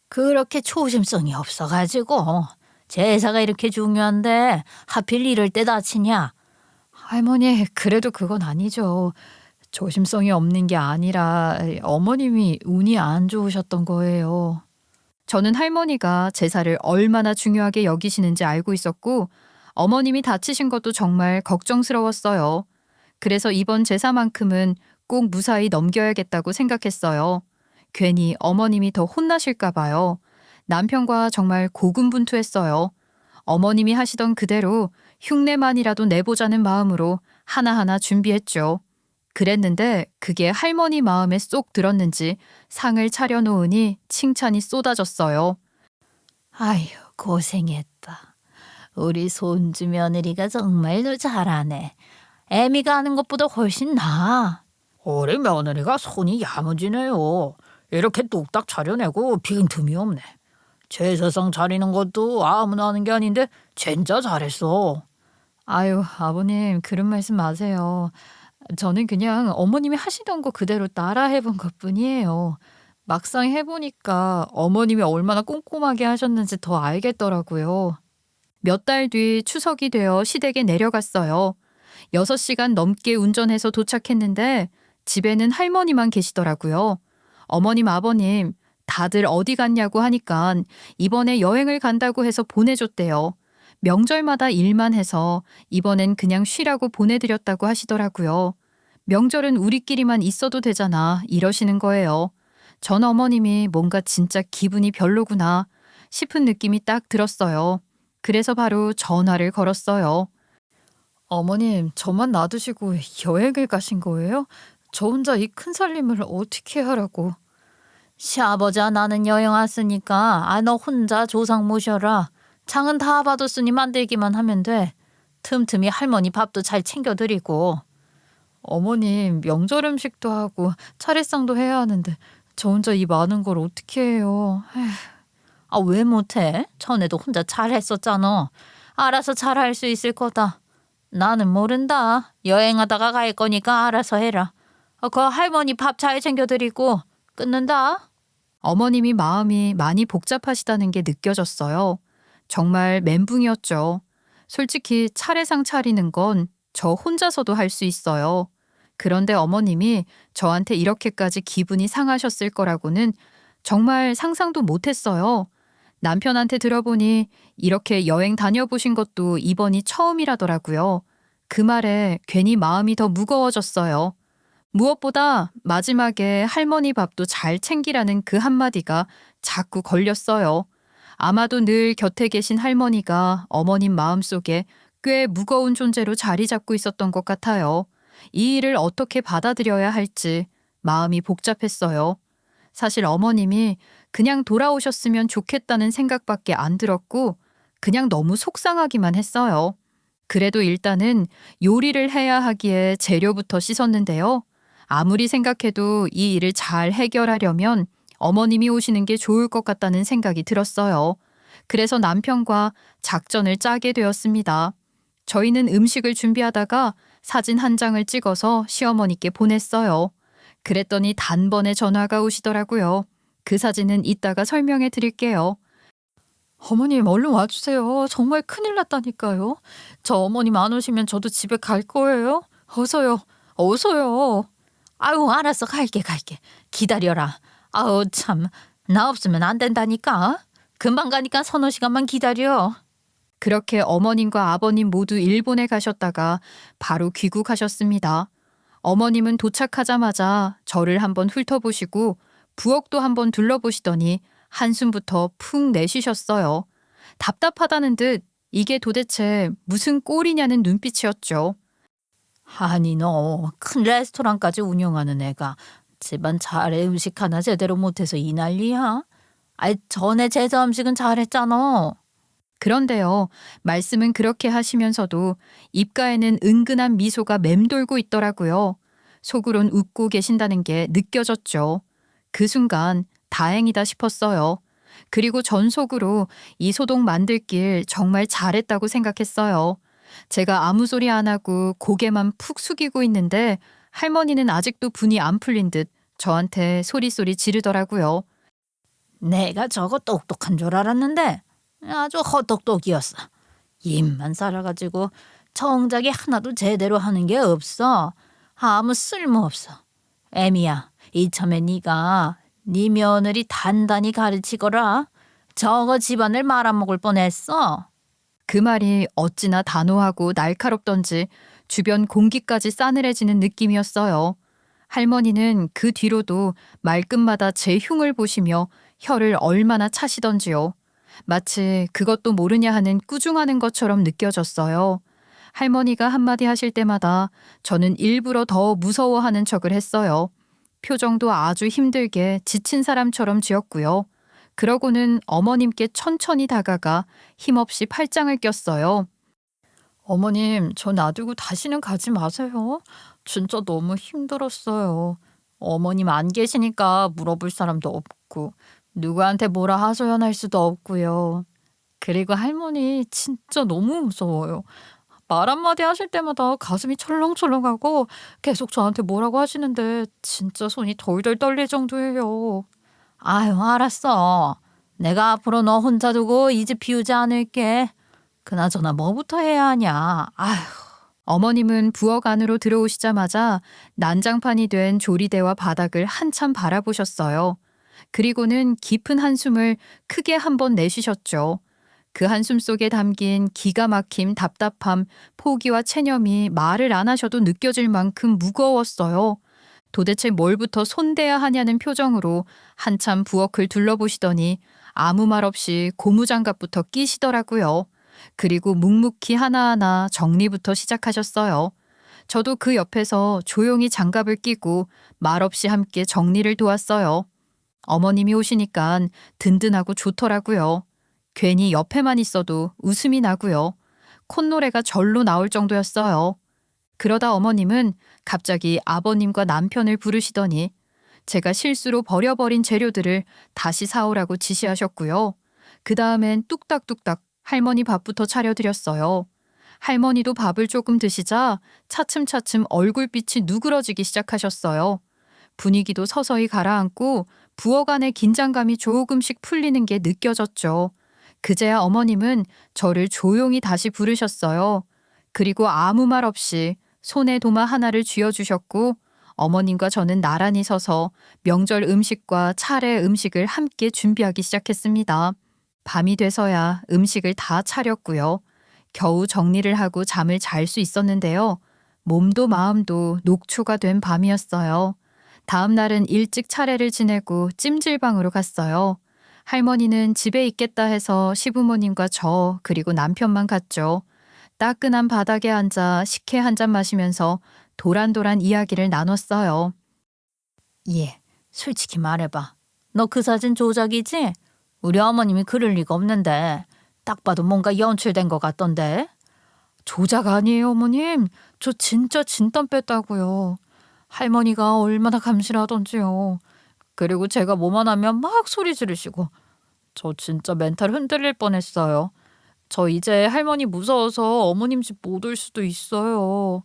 그렇게 초심성이 없어가지고 제사가 이렇게 중요한데 하필 이럴 때 다치냐? 할머니, 그래도 그건 아니죠. 조심성이 없는 게 아니라 어머님이 운이 안 좋으셨던 거예요. 저는 할머니가 제사를 얼마나 중요하게 여기시는지 알고 있었고 어머님이 다치신 것도 정말 걱정스러웠어요. 그래서 이번 제사만큼은 꼭 무사히 넘겨야겠다고 생각했어요. 괜히 어머님이 더 혼나실까 봐요. 남편과 정말 고군분투했어요. 어머님이 하시던 그대로 흉내만이라도 내보자는 마음으로 하나하나 준비했죠. 그랬는데 그게 할머니 마음에 쏙 들었는지 상을 차려놓으니 칭찬이 쏟아졌어요. 아휴, 고생했다. 우리 손주 며느리가 정말로 잘하네. 애미가 하는 것보다 훨씬 나아. 우리 며느리가 손이 야무지네요. 이렇게 뚝딱 차려내고 빈틈이 없네. 제사상 차리는 것도 아무나 하는 게 아닌데 진짜 잘했어. 아유, 아버님, 그런 말씀 마세요. 저는 그냥 어머님이 하시던 거 그대로 따라 해본 것뿐이에요. 막상 해보니까 어머님이 얼마나 꼼꼼하게 하셨는지 더 알겠더라고요. 몇 달 뒤 추석이 되어 시댁에 내려갔어요. 6시간 넘게 운전해서 도착했는데 집에는 할머니만 계시더라고요. 어머님, 아버님, 다들 어디 갔냐고 하니까 이번에 여행을 간다고 해서 보내줬대요. 명절마다 일만 해서 이번엔 그냥 쉬라고 보내드렸다고 하시더라고요. 명절은 우리끼리만 있어도 되잖아 이러시는 거예요. 전 어머님이 뭔가 진짜 기분이 별로구나 싶은 느낌이 딱 들었어요. 그래서 바로 전화를 걸었어요. 어머님, 저만 놔두시고 여행을 가신 거예요? 저 혼자 이 큰 살림을 어떻게 하라고. 시아버지와 나는 여행 왔으니까 너 혼자 조상 모셔라. 장은 다 받았으니 만들기만 하면 돼. 틈틈이 할머니 밥도 잘 챙겨드리고. 어머님, 명절 음식도 하고 차례상도 해야 하는데 저 혼자 이 많은 걸 어떻게 해요. 에휴. 왜 못해? 전에도 혼자 잘했었잖아. 알아서 잘할 수 있을 거다. 나는 모른다. 여행하다가 갈 거니까 알아서 해라. 그 할머니 밥 잘 챙겨드리고 끊는다. 어머님이 마음이 많이 복잡하시다는 게 느껴졌어요. 정말 멘붕이었죠. 솔직히 차례상 차리는 건 저 혼자서도 할 수 있어요. 그런데 어머님이 저한테 이렇게까지 기분이 상하셨을 거라고는 정말 상상도 못했어요. 남편한테 들어보니 이렇게 여행 다녀보신 것도 이번이 처음이라더라고요. 그 말에 괜히 마음이 더 무거워졌어요. 무엇보다 마지막에 할머니 밥도 잘 챙기라는 그 한마디가 자꾸 걸렸어요. 아마도 늘 곁에 계신 할머니가 어머님 마음속에 꽤 무거운 존재로 자리 잡고 있었던 것 같아요. 이 일을 어떻게 받아들여야 할지 마음이 복잡했어요. 사실 어머님이 그냥 돌아오셨으면 좋겠다는 생각밖에 안 들었고 그냥 너무 속상하기만 했어요. 그래도 일단은 요리를 해야 하기에 재료부터 씻었는데요. 아무리 생각해도 이 일을 잘 해결하려면 어머님이 오시는 게 좋을 것 같다는 생각이 들었어요. 그래서 남편과 작전을 짜게 되었습니다. 저희는 음식을 준비하다가 사진 한 장을 찍어서 시어머니께 보냈어요. 그랬더니 단번에 전화가 오시더라고요. 그 사진은 이따가 설명해 드릴게요. 어머님 얼른 와주세요. 정말 큰일 났다니까요. 저 어머님 안 오시면 저도 집에 갈 거예요. 어서요. 어서요. 아유, 알았어. 갈게. 기다려라. 아우, 참. 나 없으면 안 된다니까. 금방 가니까 서너 시간만 기다려. 그렇게 어머님과 아버님 모두 일본에 가셨다가 바로 귀국하셨습니다. 어머님은 도착하자마자 저를 한번 훑어보시고 부엌도 한번 둘러보시더니 한숨부터 푹 내쉬셨어요. 답답하다는 듯 이게 도대체 무슨 꼴이냐는 눈빛이었죠. 아니, 너 큰 레스토랑까지 운영하는 애가 집안 차례 음식 하나 제대로 못해서 이 난리야? 아이, 전에 제사 음식은 잘했잖아. 그런데요, 말씀은 그렇게 하시면서도 입가에는 은근한 미소가 맴돌고 있더라고요. 속으론 웃고 계신다는 게 느껴졌죠. 그 순간 다행이다 싶었어요. 그리고 전 속으로 이 소동 만들길 정말 잘했다고 생각했어요. 제가 아무 소리 안 하고 고개만 푹 숙이고 있는데 할머니는 아직도 분이 안 풀린 듯 저한테 소리소리 지르더라고요. 내가 저거 똑똑한 줄 알았는데 아주 헛똑똑이었어. 입만 살아가지고 정작이 하나도 제대로 하는 게 없어. 아무 쓸모없어. 애미야, 이참에 네가 네 며느리 단단히 가르치거라. 저거 집안을 말아먹을 뻔했어. 그 말이 어찌나 단호하고 날카롭던지 주변 공기까지 싸늘해지는 느낌이었어요. 할머니는 그 뒤로도 말끝마다 제 흉을 보시며 혀를 얼마나 차시던지요. 마치 그것도 모르냐 하는 꾸중하는 것처럼 느껴졌어요. 할머니가 한마디 하실 때마다 저는 일부러 더 무서워하는 척을 했어요. 표정도 아주 힘들게 지친 사람처럼 지었고요. 그러고는 어머님께 천천히 다가가 힘없이 팔짱을 꼈어요. 어머님, 저 놔두고 다시는 가지 마세요. 진짜 너무 힘들었어요. 어머님 안 계시니까 물어볼 사람도 없고 누구한테 뭐라 하소연할 수도 없고요. 그리고 할머니 진짜 너무 무서워요. 말 한마디 하실 때마다 가슴이 철렁철렁하고 계속 저한테 뭐라고 하시는데 진짜 손이 덜덜 떨릴 정도예요. 아유, 알았어. 내가 앞으로 너 혼자 두고 이 집 비우지 않을게. 그나저나 뭐부터 해야 하냐. 아휴. 어머님은 부엌 안으로 들어오시자마자 난장판이 된 조리대와 바닥을 한참 바라보셨어요. 그리고는 깊은 한숨을 크게 한번 내쉬셨죠. 그 한숨 속에 담긴 기가 막힘, 답답함, 포기와 체념이 말을 안 하셔도 느껴질 만큼 무거웠어요. 도대체 뭘부터 손대야 하냐는 표정으로 한참 부엌을 둘러보시더니 아무 말 없이 고무장갑부터 끼시더라고요. 그리고 묵묵히 하나하나 정리부터 시작하셨어요. 저도 그 옆에서 조용히 장갑을 끼고 말없이 함께 정리를 도왔어요. 어머님이 오시니까 든든하고 좋더라고요. 괜히 옆에만 있어도 웃음이 나고요. 콧노래가 절로 나올 정도였어요. 그러다 어머님은 갑자기 아버님과 남편을 부르시더니 제가 실수로 버려버린 재료들을 다시 사오라고 지시하셨고요. 그 다음엔 뚝딱뚝딱 할머니 밥부터 차려드렸어요. 할머니도 밥을 조금 드시자 차츰차츰 얼굴빛이 누그러지기 시작하셨어요. 분위기도 서서히 가라앉고 부엌 안의 긴장감이 조금씩 풀리는 게 느껴졌죠. 그제야 어머님은 저를 조용히 다시 부르셨어요. 그리고 아무 말 없이 손에 도마 하나를 쥐어주셨고 어머님과 저는 나란히 서서 명절 음식과 차례 음식을 함께 준비하기 시작했습니다. 밤이 돼서야 음식을 다 차렸고요. 겨우 정리를 하고 잠을 잘 수 있었는데요. 몸도 마음도 녹초가 된 밤이었어요. 다음 날은 일찍 차례를 지내고 찜질방으로 갔어요. 할머니는 집에 있겠다 해서 시부모님과 저 그리고 남편만 갔죠. 따끈한 바닥에 앉아 식혜 한 잔 마시면서 도란도란 이야기를 나눴어요. 예, 솔직히 말해봐. 너 그 사진 조작이지? 우리 어머님이 그럴 리가 없는데. 딱 봐도 뭔가 연출된 것 같던데. 조작 아니에요, 어머님. 저 진짜 진땀 뺐다고요. 할머니가 얼마나 감실하던지요. 그리고 제가 뭐만 하면 막 소리 지르시고. 저 진짜 멘탈 흔들릴 뻔했어요. 저 이제 할머니 무서워서 어머님 집 못 올 수도 있어요.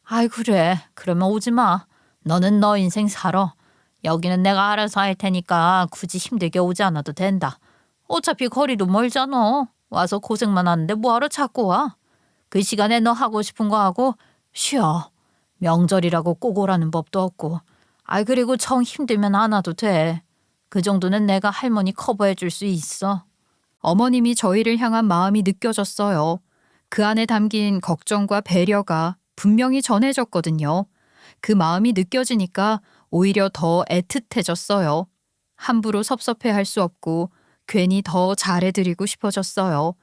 아이 그래. 그러면 오지 마. 너는 너 인생 살아. 여기는 내가 알아서 할 테니까 굳이 힘들게 오지 않아도 된다. 어차피 거리도 멀잖아. 와서 고생만 하는데 뭐하러 자꾸 와. 그 시간에 너 하고 싶은 거 하고 쉬어. 명절이라고 꼭 오라는 법도 없고. 아이 그리고 정 힘들면 안 와도 돼. 그 정도는 내가 할머니 커버해 줄 수 있어. 어머님이 저희를 향한 마음이 느껴졌어요. 그 안에 담긴 걱정과 배려가 분명히 전해졌거든요. 그 마음이 느껴지니까 오히려 더 애틋해졌어요. 함부로 섭섭해할 수 없고 괜히 더 잘해드리고 싶어졌어요.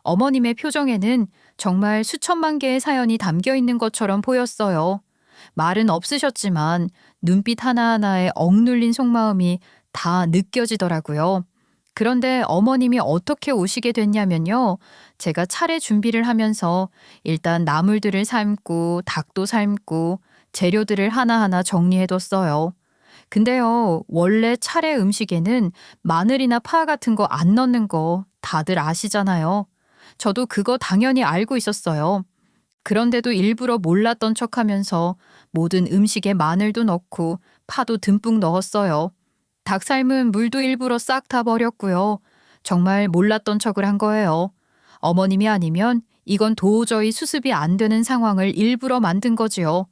어머님의 표정에는 정말 수천만 개의 사연이 담겨 있는 것처럼 보였어요. 말은 없으셨지만 눈빛 하나하나에 억눌린 속마음이 다 느껴지더라고요. 그런데 어머님이 어떻게 오시게 됐냐면요. 제가 차례 준비를 하면서 일단 나물들을 삶고 닭도 삶고 재료들을 하나하나 정리해뒀어요. 근데요, 원래 차례 음식에는 마늘이나 파 같은 거 안 넣는 거 다들 아시잖아요. 저도 그거 당연히 알고 있었어요. 그런데도 일부러 몰랐던 척하면서 모든 음식에 마늘도 넣고 파도 듬뿍 넣었어요. 닭삶은 물도 일부러 싹 다 버렸고요. 정말 몰랐던 척을 한 거예요. 어머님이 아니면 이건 도저히 수습이 안 되는 상황을 일부러 만든 거지요.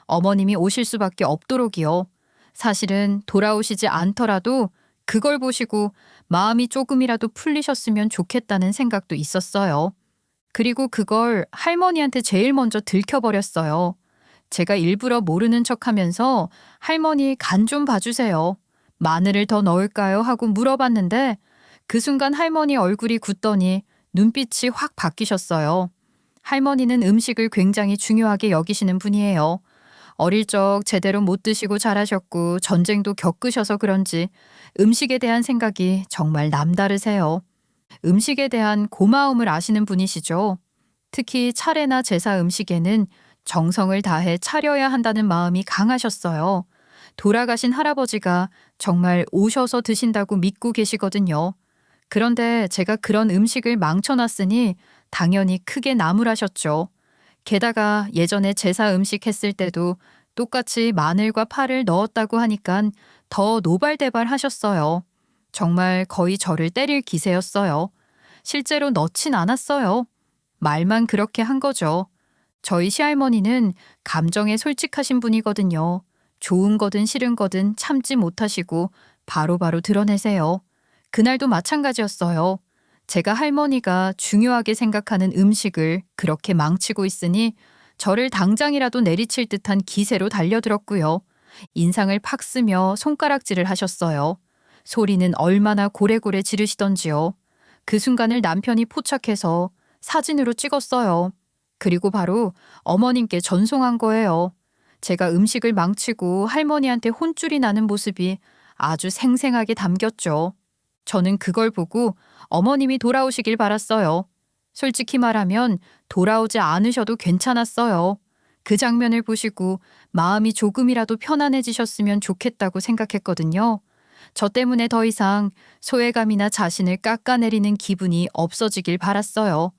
어머님이 오실 수밖에 없도록이요. 사실은 돌아오시지 않더라도 그걸 보시고 마음이 조금이라도 풀리셨으면 좋겠다는 생각도 있었어요. 그리고 그걸 할머니한테 제일 먼저 들켜버렸어요. 제가 일부러 모르는 척하면서 할머니 간 좀 봐주세요. 마늘을 더 넣을까요? 하고 물어봤는데 그 순간 할머니 얼굴이 굳더니 눈빛이 확 바뀌셨어요. 할머니는 음식을 굉장히 중요하게 여기시는 분이에요. 어릴 적 제대로 못 드시고 자라셨고 전쟁도 겪으셔서 그런지 음식에 대한 생각이 정말 남다르세요. 음식에 대한 고마움을 아시는 분이시죠. 특히 차례나 제사 음식에는 정성을 다해 차려야 한다는 마음이 강하셨어요. 돌아가신 할아버지가 정말 오셔서 드신다고 믿고 계시거든요. 그런데 제가 그런 음식을 망쳐놨으니 당연히 크게 나무라셨죠. 게다가 예전에 제사 음식 했을 때도 똑같이 마늘과 파를 넣었다고 하니까 더 노발대발 하셨어요. 정말 거의 저를 때릴 기세였어요. 실제로 넣진 않았어요. 말만 그렇게 한 거죠. 저희 시할머니는 감정에 솔직하신 분이거든요. 좋은 거든 싫은 거든 참지 못하시고 바로바로 드러내세요. 그날도 마찬가지였어요. 제가 할머니가 중요하게 생각하는 음식을 그렇게 망치고 있으니 저를 당장이라도 내리칠 듯한 기세로 달려들었고요. 인상을 팍 쓰며 손가락질을 하셨어요. 소리는 얼마나 고래고래 지르시던지요. 그 순간을 남편이 포착해서 사진으로 찍었어요. 그리고 바로 어머님께 전송한 거예요. 제가 음식을 망치고 할머니한테 혼쭐이 나는 모습이 아주 생생하게 담겼죠. 저는 그걸 보고 어머님이 돌아오시길 바랐어요. 솔직히 말하면 돌아오지 않으셔도 괜찮았어요. 그 장면을 보시고 마음이 조금이라도 편안해지셨으면 좋겠다고 생각했거든요. 저 때문에 더 이상 소외감이나 자신을 깎아내리는 기분이 없어지길 바랐어요.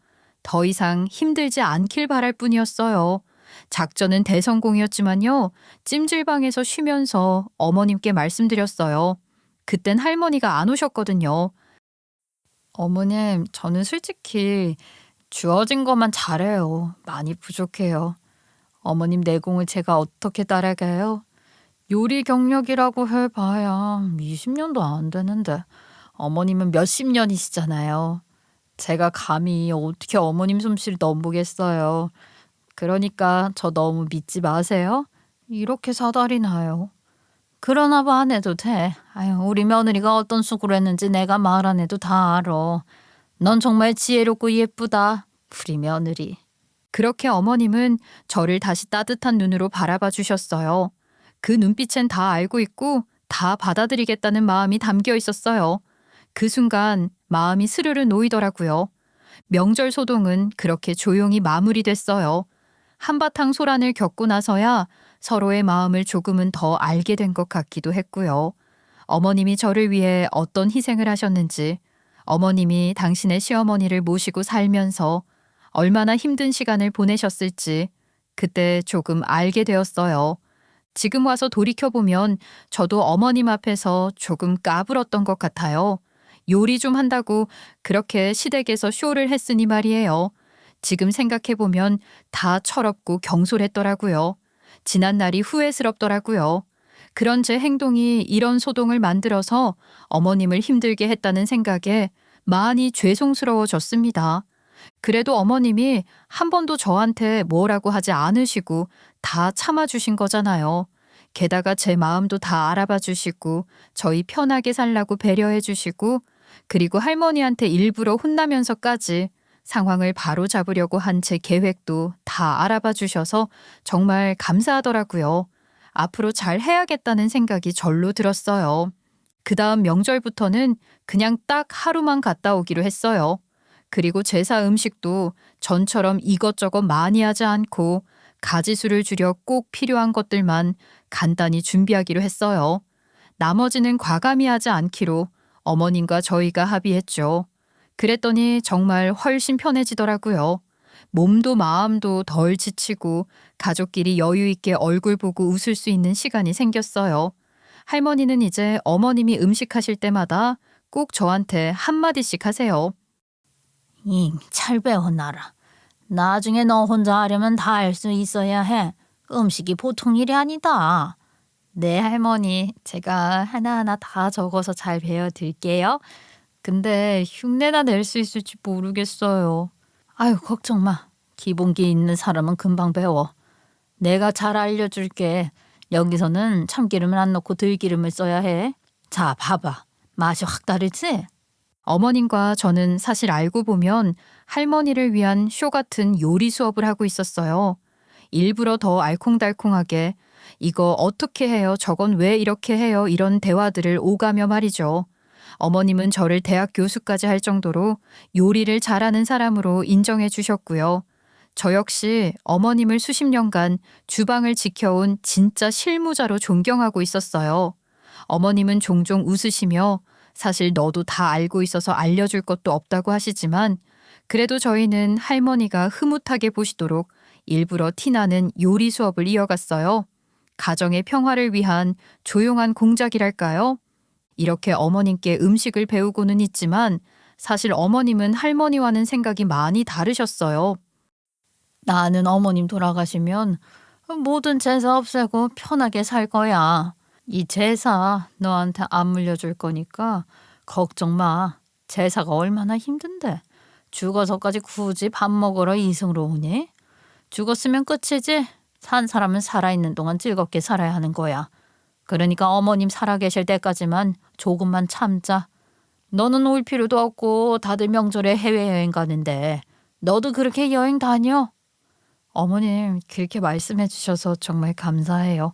더 이상 힘들지 않길 바랄 뿐이었어요. 작전은 대성공이었지만요. 찜질방에서 쉬면서 어머님께 말씀드렸어요. 그땐 할머니가 안 오셨거든요. 어머님, 저는 솔직히 주어진 것만 잘해요. 많이 부족해요. 어머님 내공을 제가 어떻게 따라가요? 요리 경력이라고 해봐야 20년도 안 되는데 어머님은 몇십 년이시잖아요. 제가 감히 어떻게 어머님 솜씨를 넘보겠어요. 그러니까 저 너무 믿지 마세요. 이렇게 사달이 나요. 그러나 봐 안 해도 돼. 아유, 우리 며느리가 어떤 수고를 했는지 내가 말 안 해도 다 알아. 넌 정말 지혜롭고 예쁘다. 우리 며느리. 그렇게 어머님은 저를 다시 따뜻한 눈으로 바라봐 주셨어요. 그 눈빛엔 다 알고 있고 다 받아들이겠다는 마음이 담겨 있었어요. 그 순간 마음이 스르르 놓이더라고요. 명절 소동은 그렇게 조용히 마무리됐어요. 한바탕 소란을 겪고 나서야 서로의 마음을 조금은 더 알게 된 것 같기도 했고요. 어머님이 저를 위해 어떤 희생을 하셨는지, 어머님이 당신의 시어머니를 모시고 살면서 얼마나 힘든 시간을 보내셨을지 그때 조금 알게 되었어요. 지금 와서 돌이켜보면 저도 어머님 앞에서 조금 까불었던 것 같아요. 요리 좀 한다고 그렇게 시댁에서 쇼를 했으니 말이에요. 지금 생각해보면 다 철없고 경솔했더라고요. 지난 날이 후회스럽더라고요. 그런 제 행동이 이런 소동을 만들어서 어머님을 힘들게 했다는 생각에 많이 죄송스러워졌습니다. 그래도 어머님이 한 번도 저한테 뭐라고 하지 않으시고 다 참아주신 거잖아요. 게다가 제 마음도 다 알아봐 주시고 저희 편하게 살라고 배려해 주시고 그리고 할머니한테 일부러 혼나면서까지 상황을 바로 잡으려고 한 제 계획도 다 알아봐 주셔서 정말 감사하더라고요. 앞으로 잘 해야겠다는 생각이 절로 들었어요. 그 다음 명절부터는 그냥 딱 하루만 갔다 오기로 했어요. 그리고 제사 음식도 전처럼 이것저것 많이 하지 않고 가지수를 줄여 꼭 필요한 것들만 간단히 준비하기로 했어요. 나머지는 과감히 하지 않기로 어머님과 저희가 합의했죠. 그랬더니 정말 훨씬 편해지더라고요. 몸도 마음도 덜 지치고 가족끼리 여유 있게 얼굴 보고 웃을 수 있는 시간이 생겼어요. 할머니는 이제 어머님이 음식하실 때마다 꼭 저한테 한마디씩 하세요. 잘 배워놔라. 나중에 너 혼자 하려면 다 알 수 있어야 해. 음식이 보통 일이 아니다. 네, 할머니. 제가 하나하나 다 적어서 잘 배워둘게요. 근데 흉내나 낼 수 있을지 모르겠어요. 아유, 걱정 마. 기본기 있는 사람은 금방 배워. 내가 잘 알려줄게. 여기서는 참기름을 안 넣고 들기름을 써야 해. 자, 봐봐. 맛이 확 다르지? 어머님과 저는 사실 알고 보면 할머니를 위한 쇼 같은 요리 수업을 하고 있었어요. 일부러 더 알콩달콩하게 이거 어떻게 해요? 저건 왜 이렇게 해요? 이런 대화들을 오가며 말이죠. 어머님은 저를 대학 교수까지 할 정도로 요리를 잘하는 사람으로 인정해 주셨고요. 저 역시 어머님을 수십 년간 주방을 지켜온 진짜 실무자로 존경하고 있었어요. 어머님은 종종 웃으시며 사실 너도 다 알고 있어서 알려줄 것도 없다고 하시지만 그래도 저희는 할머니가 흐뭇하게 보시도록 일부러 티나는 요리 수업을 이어갔어요. 가정의 평화를 위한 조용한 공작이랄까요? 이렇게 어머님께 음식을 배우고는 있지만 사실 어머님은 할머니와는 생각이 많이 다르셨어요. 나는 어머님 돌아가시면 모든 제사 없애고 편하게 살 거야. 이 제사 너한테 안 물려줄 거니까 걱정 마. 제사가 얼마나 힘든데. 죽어서까지 굳이 밥 먹으러 이승으로 오니? 죽었으면 끝이지. 산 사람은 살아있는 동안 즐겁게 살아야 하는 거야. 그러니까 어머님 살아계실 때까지만 조금만 참자. 너는 올 필요도 없고 다들 명절에 해외여행 가는데 너도 그렇게 여행 다녀. 어머님, 그렇게 말씀해 주셔서 정말 감사해요.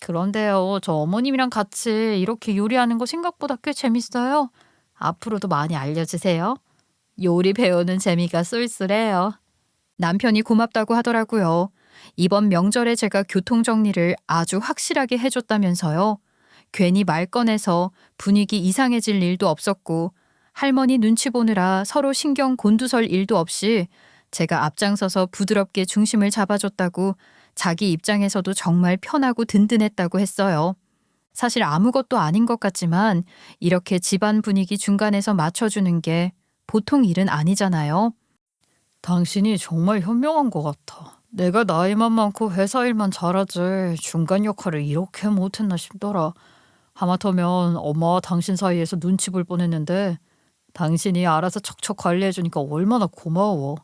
그런데요, 저 어머님이랑 같이 이렇게 요리하는 거 생각보다 꽤 재밌어요. 앞으로도 많이 알려주세요. 요리 배우는 재미가 쏠쏠해요. 남편이 고맙다고 하더라고요. 이번 명절에 제가 교통정리를 아주 확실하게 해줬다면서요. 괜히 말 꺼내서 분위기 이상해질 일도 없었고 할머니 눈치 보느라 서로 신경 곤두설 일도 없이 제가 앞장서서 부드럽게 중심을 잡아줬다고 자기 입장에서도 정말 편하고 든든했다고 했어요. 사실 아무것도 아닌 것 같지만 이렇게 집안 분위기 중간에서 맞춰주는 게 보통 일은 아니잖아요. 당신이 정말 현명한 것 같아. 내가 나이만 많고 회사 일만 잘하지 중간 역할을 이렇게 못했나 싶더라. 하마터면 엄마와 당신 사이에서 눈치 볼 뻔했는데 당신이 알아서 척척 관리해주니까 얼마나 고마워.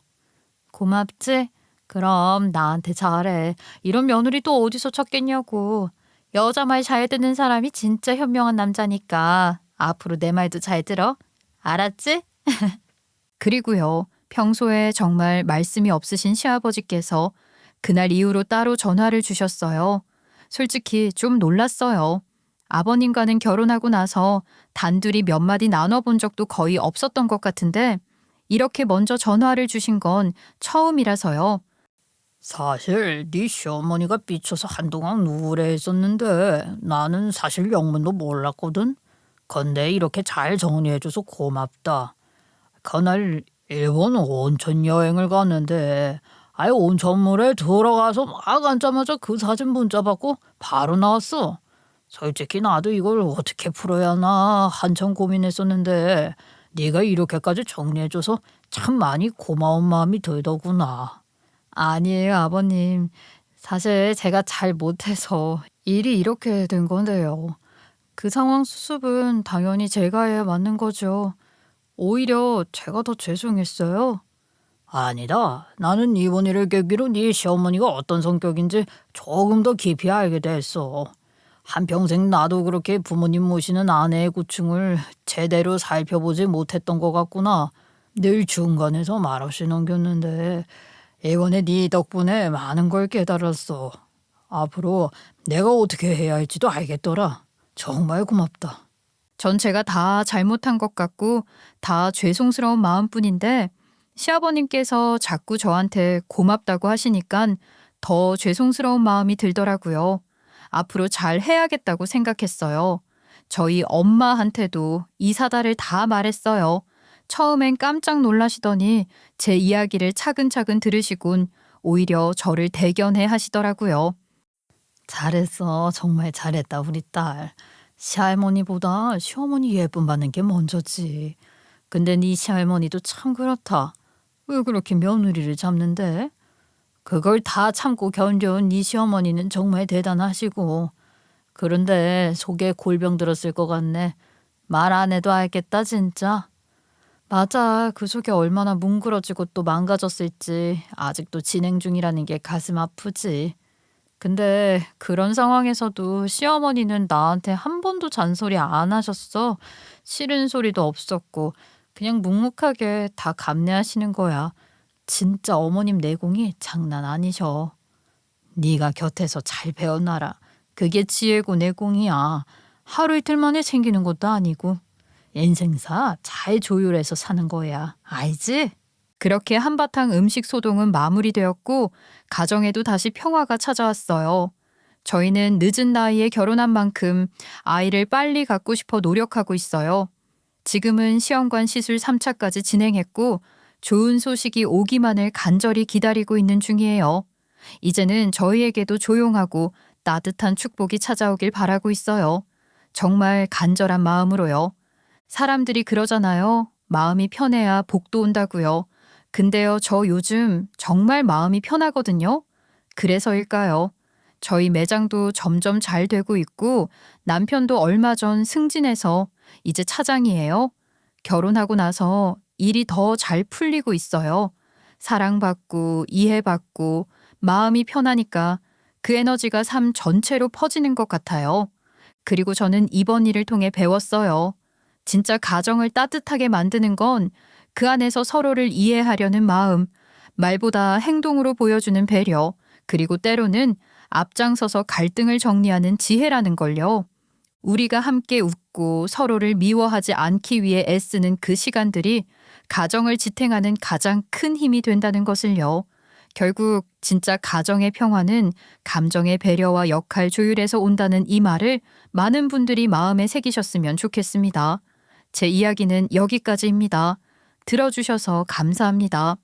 고맙지? 그럼 나한테 잘해. 이런 며느리 또 어디서 찾겠냐고. 여자 말 잘 듣는 사람이 진짜 현명한 남자니까 앞으로 내 말도 잘 들어. 알았지? 그리고요. 평소에 정말 말씀이 없으신 시아버지께서 그날 이후로 따로 전화를 주셨어요. 솔직히 좀 놀랐어요. 아버님과는 결혼하고 나서 단둘이 몇 마디 나눠본 적도 거의 없었던 것 같은데 이렇게 먼저 전화를 주신 건 처음이라서요. 사실 네 시어머니가 삐쳐서 한동안 우울해했었는데 나는 사실 영문도 몰랐거든. 근데 이렇게 잘 정리해줘서 고맙다. 그날 일본 온천 여행을 갔는데 아예 온천물에 들어가서 막 앉자마자 그 사진 문자 받고 바로 나왔어. 솔직히 나도 이걸 어떻게 풀어야 하나 한참 고민했었는데 네가 이렇게까지 정리해줘서 참 많이 고마운 마음이 들더구나. 아니에요, 아버님. 사실 제가 잘 못해서 일이 이렇게 된 건데요. 그 상황 수습은 당연히 제가 해야 맞는 거죠. 오히려 제가 더 죄송했어요. 아니다. 나는 이번 일을 계기로 네 시어머니가 어떤 성격인지 조금 더 깊이 알게 됐어. 한평생 나도 그렇게 부모님 모시는 아내의 고충을 제대로 살펴보지 못했던 것 같구나. 늘 중간에서 말없이 넘겼는데 이번에 네 덕분에 많은 걸 깨달았어. 앞으로 내가 어떻게 해야 할지도 알겠더라. 정말 고맙다. 전 제가 다 잘못한 것 같고 다 죄송스러운 마음뿐인데 시아버님께서 자꾸 저한테 고맙다고 하시니깐 더 죄송스러운 마음이 들더라고요. 앞으로 잘 해야겠다고 생각했어요. 저희 엄마한테도 이 사달을 다 말했어요. 처음엔 깜짝 놀라시더니 제 이야기를 차근차근 들으시곤 오히려 저를 대견해 하시더라고요. 잘했어. 정말 잘했다 우리 딸. 시할머니보다 시어머니 예쁨 받는 게 먼저지. 근데 네 시할머니도 참 그렇다. 왜 그렇게 며느리를 잡는데? 그걸 다 참고 견뎌온 네 시어머니는 정말 대단하시고. 그런데 속에 골병 들었을 것 같네. 말 안 해도 알겠다 진짜. 맞아. 그 속에 얼마나 뭉그러지고 또 망가졌을지 아직도 진행 중이라는 게 가슴 아프지. 근데 그런 상황에서도 시어머니는 나한테 한 번도 잔소리 안 하셨어. 싫은 소리도 없었고 그냥 묵묵하게 다 감내하시는 거야. 진짜 어머님 내공이 장난 아니셔. 네가 곁에서 잘 배워놔라. 그게 지혜고 내공이야. 하루 이틀 만에 생기는 것도 아니고. 인생사 잘 조율해서 사는 거야. 알지? 그렇게 한바탕 음식 소동은 마무리되었고 가정에도 다시 평화가 찾아왔어요. 저희는 늦은 나이에 결혼한 만큼 아이를 빨리 갖고 싶어 노력하고 있어요. 지금은 시험관 시술 3차까지 진행했고 좋은 소식이 오기만을 간절히 기다리고 있는 중이에요. 이제는 저희에게도 조용하고 따뜻한 축복이 찾아오길 바라고 있어요. 정말 간절한 마음으로요. 사람들이 그러잖아요. 마음이 편해야 복도 온다고요. 근데요, 저 요즘 정말 마음이 편하거든요. 그래서일까요? 저희 매장도 점점 잘 되고 있고 남편도 얼마 전 승진해서 이제 차장이에요. 결혼하고 나서 일이 더 잘 풀리고 있어요. 사랑받고 이해받고 마음이 편하니까 그 에너지가 삶 전체로 퍼지는 것 같아요. 그리고 저는 이번 일을 통해 배웠어요. 진짜 가정을 따뜻하게 만드는 건 그 안에서 서로를 이해하려는 마음, 말보다 행동으로 보여주는 배려, 그리고 때로는 앞장서서 갈등을 정리하는 지혜라는 걸요. 우리가 함께 웃고 서로를 미워하지 않기 위해 애쓰는 그 시간들이 가정을 지탱하는 가장 큰 힘이 된다는 것을요. 결국 진짜 가정의 평화는 감정의 배려와 역할 조율에서 온다는 이 말을 많은 분들이 마음에 새기셨으면 좋겠습니다. 제 이야기는 여기까지입니다. 들어주셔서 감사합니다.